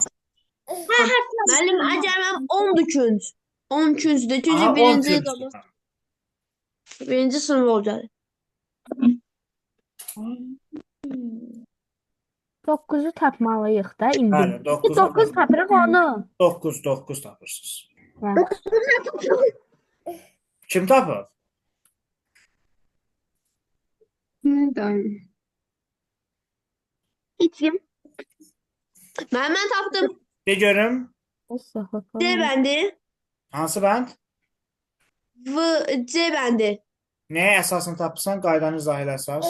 Müəllim, əgər mən 10 künc. 10 küncdür. Aha, Çünki 10 birinci küncdür. birinci sınıf olacaq. 9-u tapmalıyıq da indi. Bəli, 9. 9 tapırıq onu. 9 tapırsınız. Hə. Kim tapır? Heç kim. Mən tapdım. De görüm. C bəndi. Hansı bənd? C bəndi. Nəyə əsasını tapırsan? Qaydanı izah eləsəz.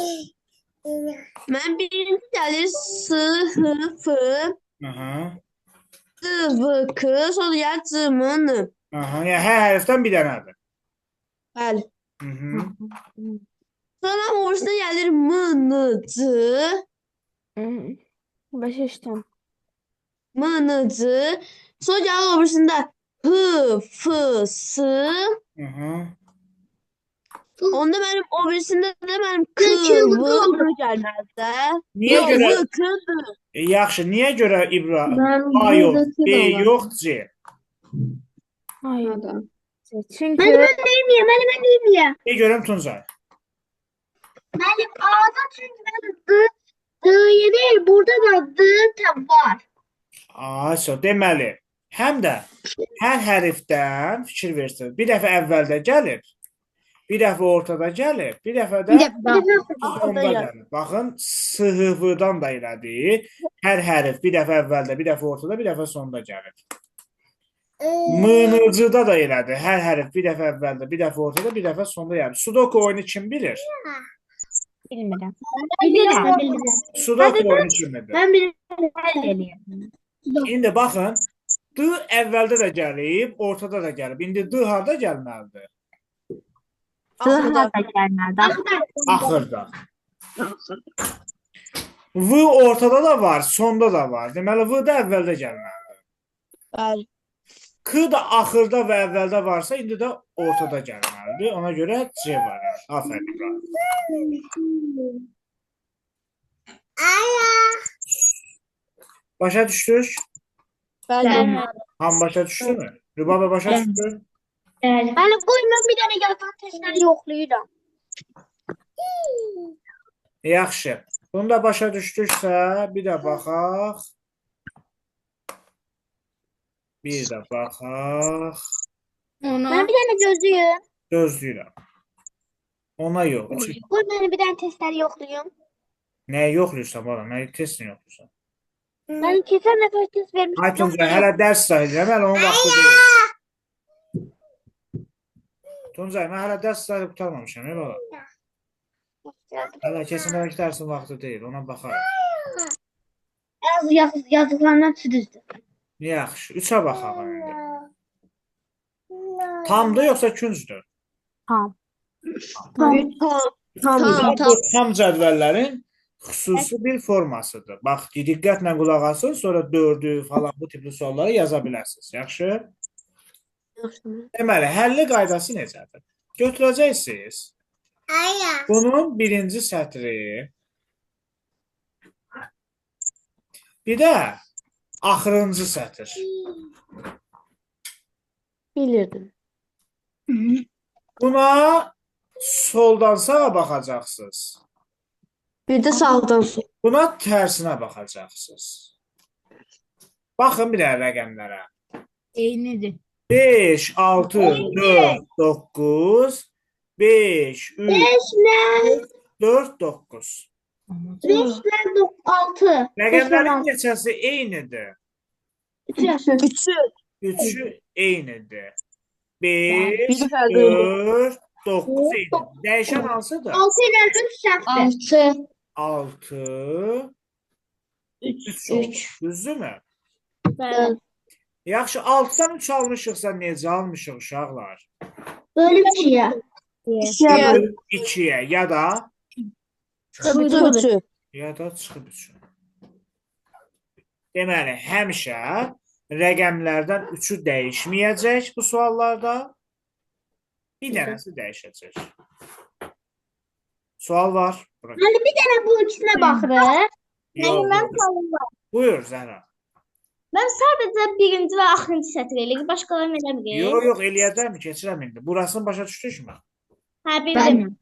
Mən birinci gəlir S, H, F, Aha. D, V, K, sonra gəlir C, M, N. Aha. Yəni hər hərfdən bir dənədir. Bəli. Mhm. Sonra orasına gəlir M, N, C, Başa düşdüm. M, N, C. Sonra gəlir orasında H, F, S. Aha. Onda mənim obrisində də mənim K, K, V, V N gəlməlidir də. Niyə görə? V, K, D. Yaxşı, niyə görə İbra Mən A yox, buradakı B da var. yox, C? Hayır. Adam. Çünki Mənim deyim ya. De görüm Tuncay. Mənim A'da çünki mənim D Değil, burada da D var. Deməli, həm də hər hərfdən fikir versin. Bir dəfə əvvəldə gəlir, bir dəfə ortada gəlir, bir dəfə də sonda gəlir. Baxın, sıhıvıdan da elədi. Hər hərf bir dəfə əvvəldə, bir dəfə ortada, bir dəfə sonda gəlir. Mınıcıda da elədi. Hər hərf bir dəfə əvvəldə, bir dəfə ortada, bir dəfə sonda gəlir. Sudoku oyunu kim bilir? Bilmirəm. Sudoku oyunu kimdir? Mən bilirəm. Həll eləyirəm. İndi baxın, D əvvəldə də gəlib, ortada da gəlib. İndi D harda gəlməlidir? Axırda gəlməlidir. Axırda. V ortada da var, sonda da var. Deməli, V də əvvəldə gəlməlidir. Bəli. K da axırda və əvvəldə varsa, indi də ortada gəlməlidir. Ona görə C var. Afərin. Başa düşdük? Bəli. Ham başa düşdü mü? Rübabə başa düşdü? Bəli, qoy mən bir dənə yazan testləri yoxlayıram. Yaxşı. Bunu da başa düşdüksə, bir də baxaq. Bir də baxaq. Ona Mən bir dənə gözlüyüm. Gözləyirəm. Ona yox. Qoy mən bir dənə testləri yoxlayım. Nəyi yoxlayırsan bana? Nəyi testini yoxlayırsan? Mən keçən dəfə test vermişdim. Ay Tuncay, hələ dərs sayılır. Hələ onun vaxtı deyil. Tuncay, mən hələ dərs sayılıb qurtarmamışam. Elə olar. Hələ keçən dəfəki dərsin vaxtı deyil. Ona baxarıq. Yazdıqlarından düzdür. Yaxşı. 3-ə baxaq indi. Tamdır yoxsa küncdür? Tam. Bu tam cədvəllərin xüsusi bir formasıdır. Bax, diqqətlə qulaq asın, sonra 4-ü falan bu tipli sualları yaza bilərsiniz. Yaxşı? Deməli, həlli qaydası necədir? Götürəcəksiniz. Bunun birinci sətri, bir də axırıncı sətr. Bilirdim. Buna soldan sağa baxacaqsınız. Bir də sağdan sol. Buna tərsinə baxacaqsınız. Baxın bir də rəqəmlərə. eynidir. 5, 6, 4, 9, 5, 3, 4, 9. 6. Rəqəmlərin neçəsi eynidir? 3'ü. 3'ü eynidir. 5, Biri fərqli. 4, 9 eynidir. Dəyişən hansıdır? 6 ilə 3 səhvdir. 6, 3 olur. Düzdürmü? Bəli. Yaxşı, 6-dan 3 almışıqsa necə almışıq uşaqlar? Bölüm 2-yə. 2-yə ya da Üçü. çıxıb 3. Deməli, həmişə rəqəmlərdən 3-ü dəyişməyəcək bu suallarda. Bir dənəsi dəyişəcək. Sual var. Hani bir dənə bu ikisinə baxırıq. Yox. Buyur Zəhra. Mən sadəcə birinci və axırıncı sətr eləyir, başqalarını eləmirik. Yox, eləyəcəm, keçirəm indi. Burasını başa düşdükmü? Hə, bildim.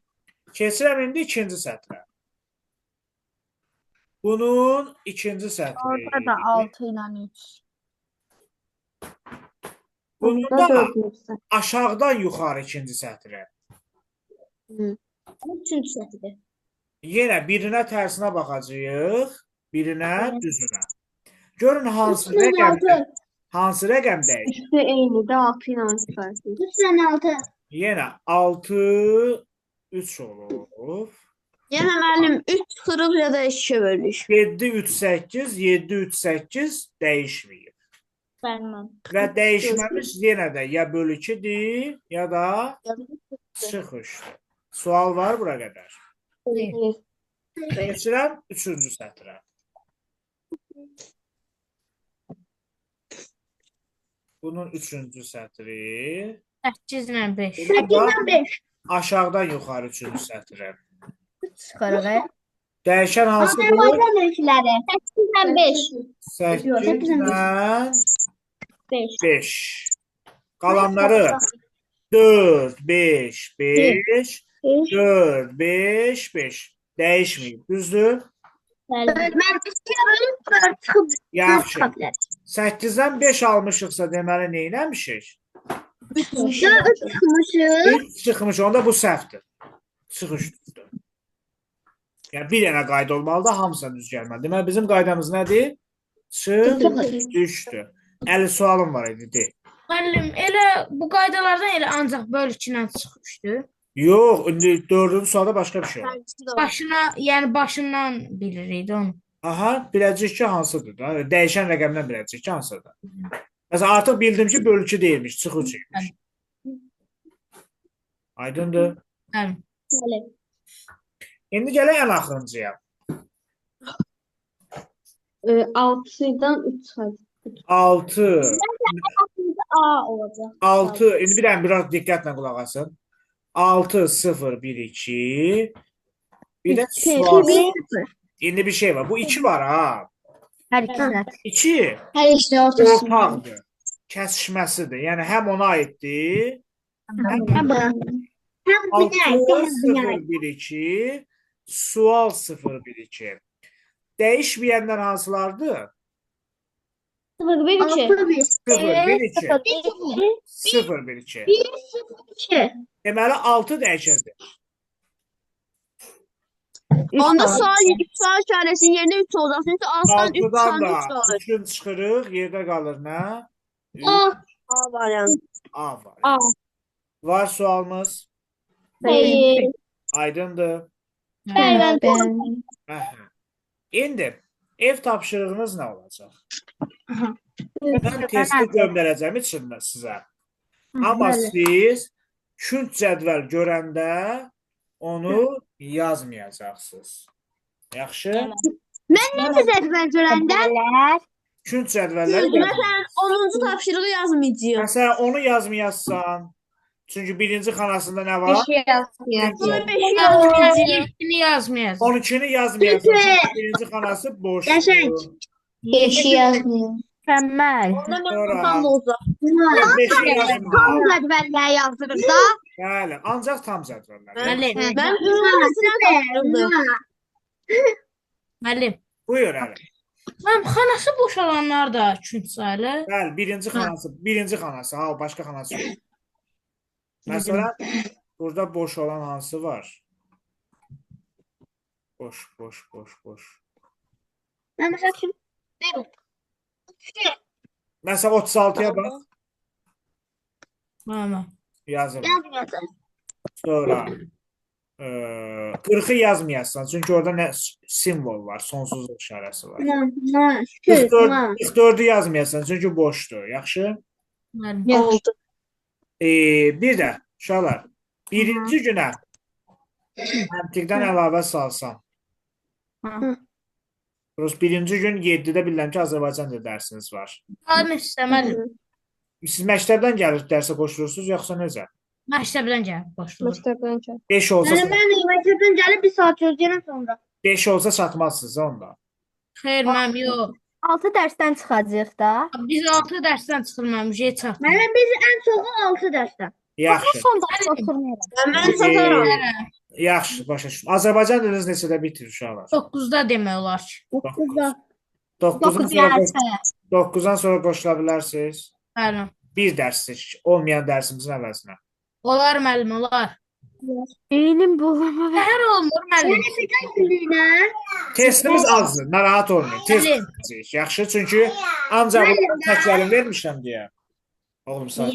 Keçirəm indi ikinci sətrə. Bunun ikinci sətri. Orada da 6 ilə 3. Bunun Da da dördüncü. aşağıdan yuxarı ikinci sətrə. Üçüncü sətirdir. Yenə birinə tərsinə baxacağıq, birinə düzünə. Görün hansı rəqəm dəyişir. Üçü eynidir. 6 ilə 3 fərqli. 3 ilə 6. Yenə 6, 3 olur. Yəni müəllim 3 çıxırıq ya da 2 bölük. 7, 3, 8, 7, 3, 8 dəyişməyib. Bəli. Və dəyişməmiş yenə də ya bölü 2-dir, ya da çıx 3-dür. Sual var bura qədər. Keçirəm 3-cü sətrə. Bunun 3-cü sətri. 8 ilə 5. 8 ilə 5. Aşağıdan yuxarı 3-cü sətrə. Çıxarıq. Dəyişən hansıdır? Azərbaycanlıları. 8-dən 5. 8 ilə 5. 5. Qalanları 4, 5, 5, 4, 5, 5. Dəyişməyib. Düzdür? Bəli. Mən istəyirəm 4 çıxıb Yaxşı. bilər. 8-dən 5 almışıqsa deməli nə eləmişik? 4 çıxmışıq. 3 çıxmış. Onda bu səhvdir. Çıxış tutdu. Yəni bir dənə qayda olmalıdır, hamısına düz gəlməli. Deməli bizim qaydamız nədir? Çıx, düşdü. 50 sualım var idi, de. Müəllim, elə bu qaydalardan elə ancaq bölüklə çıxmışdı. Yox, indi 4-cü sualda başqa bir şey var. Başına, yəni başından bilirik onu. Aha, biləcək ki, hansıdır da. Dəyişən rəqəmdən biləcək ki, hansıdır. Məsələn, artıq bildim ki, bölücü deyilmiş, çıxıcı imiş. Aydındır. Bəli. Bəli. İndi gələk ən axırıncıya. 6-dan 3 çıxacaq. 6. A olacaq. 6. İndi bir dənə biraz diqqətlə qulaq asın. 6, 0, 1, 2. Bir də sual. İndi bir şey var. Bu 2 var ha. Hər ikisinə. 2 Hər işin ortası. ortaqdır. Kəsişməsidir. Yəni həm ona aiddir. Həm 6, bir 0, 1, 2. Sual 0, 1, 2. Dəyişməyənlər hansılardır? 0, 1, 2. 0, 1, 2. 0, 1, 2. 2. Deməli 6 dəyişəcək. Onda sual işarəsinin yerine 3 olacaq. Çünki 6'dan 3 6-dan çıxanda da 3 olur. 3-ün çıxırıq, yerdə qalır nə? A variantı. A var. A. Var sualımız. Xeyr. Aydındır. Bəli. Aha. İndi ev tapşırığınız nə olacaq? Mən testi göndərəcəm içində sizə. Amma siz künc cədvəl görəndə onu yazmayacaqsınız. Yaxşı? Necə cədvəl görəndə? Künc cədvəlləri Məsələn 10-cu tapşırığı yazmayacağıq. Məsələn, onu yazmayacaqsan. Çünki birinci xanasında nə var? Bunu 5'i yazmayacağıq. Yetini yazmayacaq. 12-ni yazmayacaqsan. Çünki birinci xanası boşdur. Qəşəng. 5 yazmıyor. Mükəmməl. Sonra Tam olacaq. 5-i yazmayacaq. Cədvəlləri yazdırır da. Bəli, ancaq tam cədvəllər. Müəllim, Mən ünvanəsindən tapşırdım. müəllim. Buyur Əli. Mənim xanası boş olanlar da künc sayılır. Bəli, birinci xanası, ha, başqa xanası yox. Məsələn, burada boş olan hansı var? Boş. Mən məsəl üçün Məsələn, 36-ya bax, Mənim. yazılır. yazmayacaq. Sonra 40-ı yazmayasın, çünki orada nə simvol var, sonsuzluq işarəsi var. 44-ü yazmayasın, çünki boşdur. Yaxşı? Müəllim. Oldu. Bir də uşaqlar, birinci günə məntiqdən əlavə salsam. Birinci gün 7-də bilirəm ki, Azərbaycan dili dərsiniz var. Müəllim istəmədim. Siz məktəbdən gəlir dərsə qoşulursunuz, yoxsa necə? Məktəbdən gəlib başlayır. Məktəbdən kəl. 5 olsa, Mən məktəbdən gəlib 1 saat gözləyirəm sonra. 5 olsa çatmazsınız onda. Xeyr, mənim yox. 6 dərsdən çıxacağıq da. Biz 6 dərsdən çıxırmamışıq, heç çatmır. Mənim biz ən çoxu 6 dərsdən. Yaxşı, Son dərs oturmayacaq. Mən satarım. yaxşı, başa düşdüm. Azərbaycan diliniz neçədə bitir uşaqlar? 9-da demək olar ki. 9-da. 9-dan sonra qoşula bilərsiniz. Bəli. Bir dərs seç, olmayan dərsimizin əvəzinə. Olar müəllim, olar. Beynim buğulama və Hər olmur müəllim. Testimiz azdır, narahat olmayın. Test Bəli. seç, yaxşı, çünki ancaq bunların təklərini vermişəm deyə. Oğlum sən.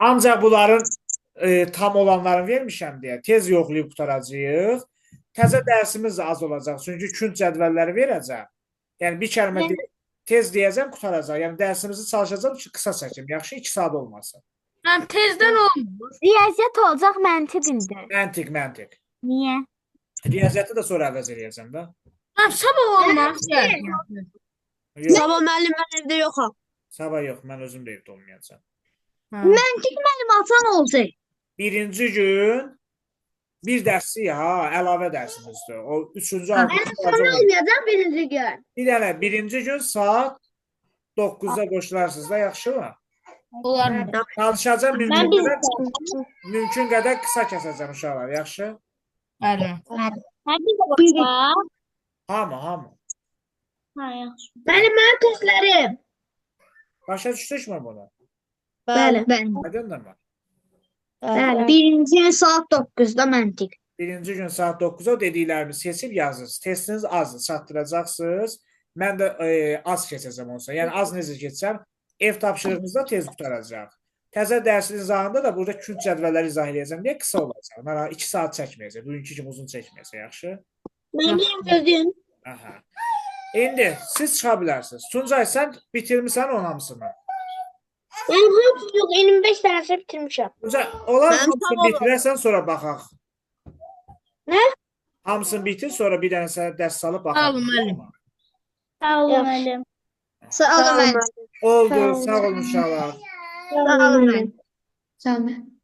Ancaq bunların tam olanlarını vermişəm deyə tez yoxlayıb qutaracağıq. Təzə dərsimiz də az olacaq. Çünki künc cədvəlləri verəcəm. Yəni bir kəlmə tez deyəcəm, qutaracaq. Yəni dərsimizi çalışacağım ki, qısa çəkim. Yaxşı, 2 saat olmasın. Həm tezdən olmur. riyaziyyat olacaq məntiq indi. Məntiq. Niyə? Riyaziyyatı da sonra əvəz eləyəcəm də. Həm sabah olmaz. Yox, Sabah müəllim mən evdə yoxam. sabah yox, mən özüm də evdə olmayacağam. Məntiq mənim atam oldu. Birinci gün bir dərsi ha, əlavə dərsimizdir. O üçüncü, Sonra altıncı. olmayacaq birinci gün. Bir dənə birinci gün saat 9-da qoşularsınız da, yaxşı mı? Olar mı? Danışacağım Mən biz mümkün qədər qısa kəsəcəm uşaqlar, yaxşı? Bəli. Hər bir də başqa. Hamı. Ha, yaxşı. Mənim testlərim. Başa düşdükmü bunu? Bəli. Bəli. Aydındırmı? Bəli. Birinci gün saat 9-da məntiq. Birinci gün saat 9-da dediklərimi seçib yazırsınız. Testiniz azdır, çatdıracaqsınız. Mən də az keçəcəm olsa. Yəni az necə keçsəm, ev tapşırığınızda tez qutaracaq. Təzə dərsin izahında da burada künc cədvəlləri izah edəcəm deyə qısa olacaq. Mənə 2 saat çəkməyəcək. Bugünkü kimi uzun çəkməyəcək, yaxşı? Mən gözləyim. Aha. İndi siz çıxa bilərsiniz. Tuncay, sən bitirmisən onun hamısını. Mənim hamısı yox, 25 dənəsi bitirmişəm. Tuncay, onlar Mənim hamısını tamam. bitirərsən sonra baxaq. Nə? Hamısını bitir, sonra bir dənə sənə dərs salıb baxaq. Sağ olun, müəllim. Sağ olun Yaxşı. müəllim. Sağ olun. Oldu, sağ olun uşaqlar. Sağ olun. Sağ olun.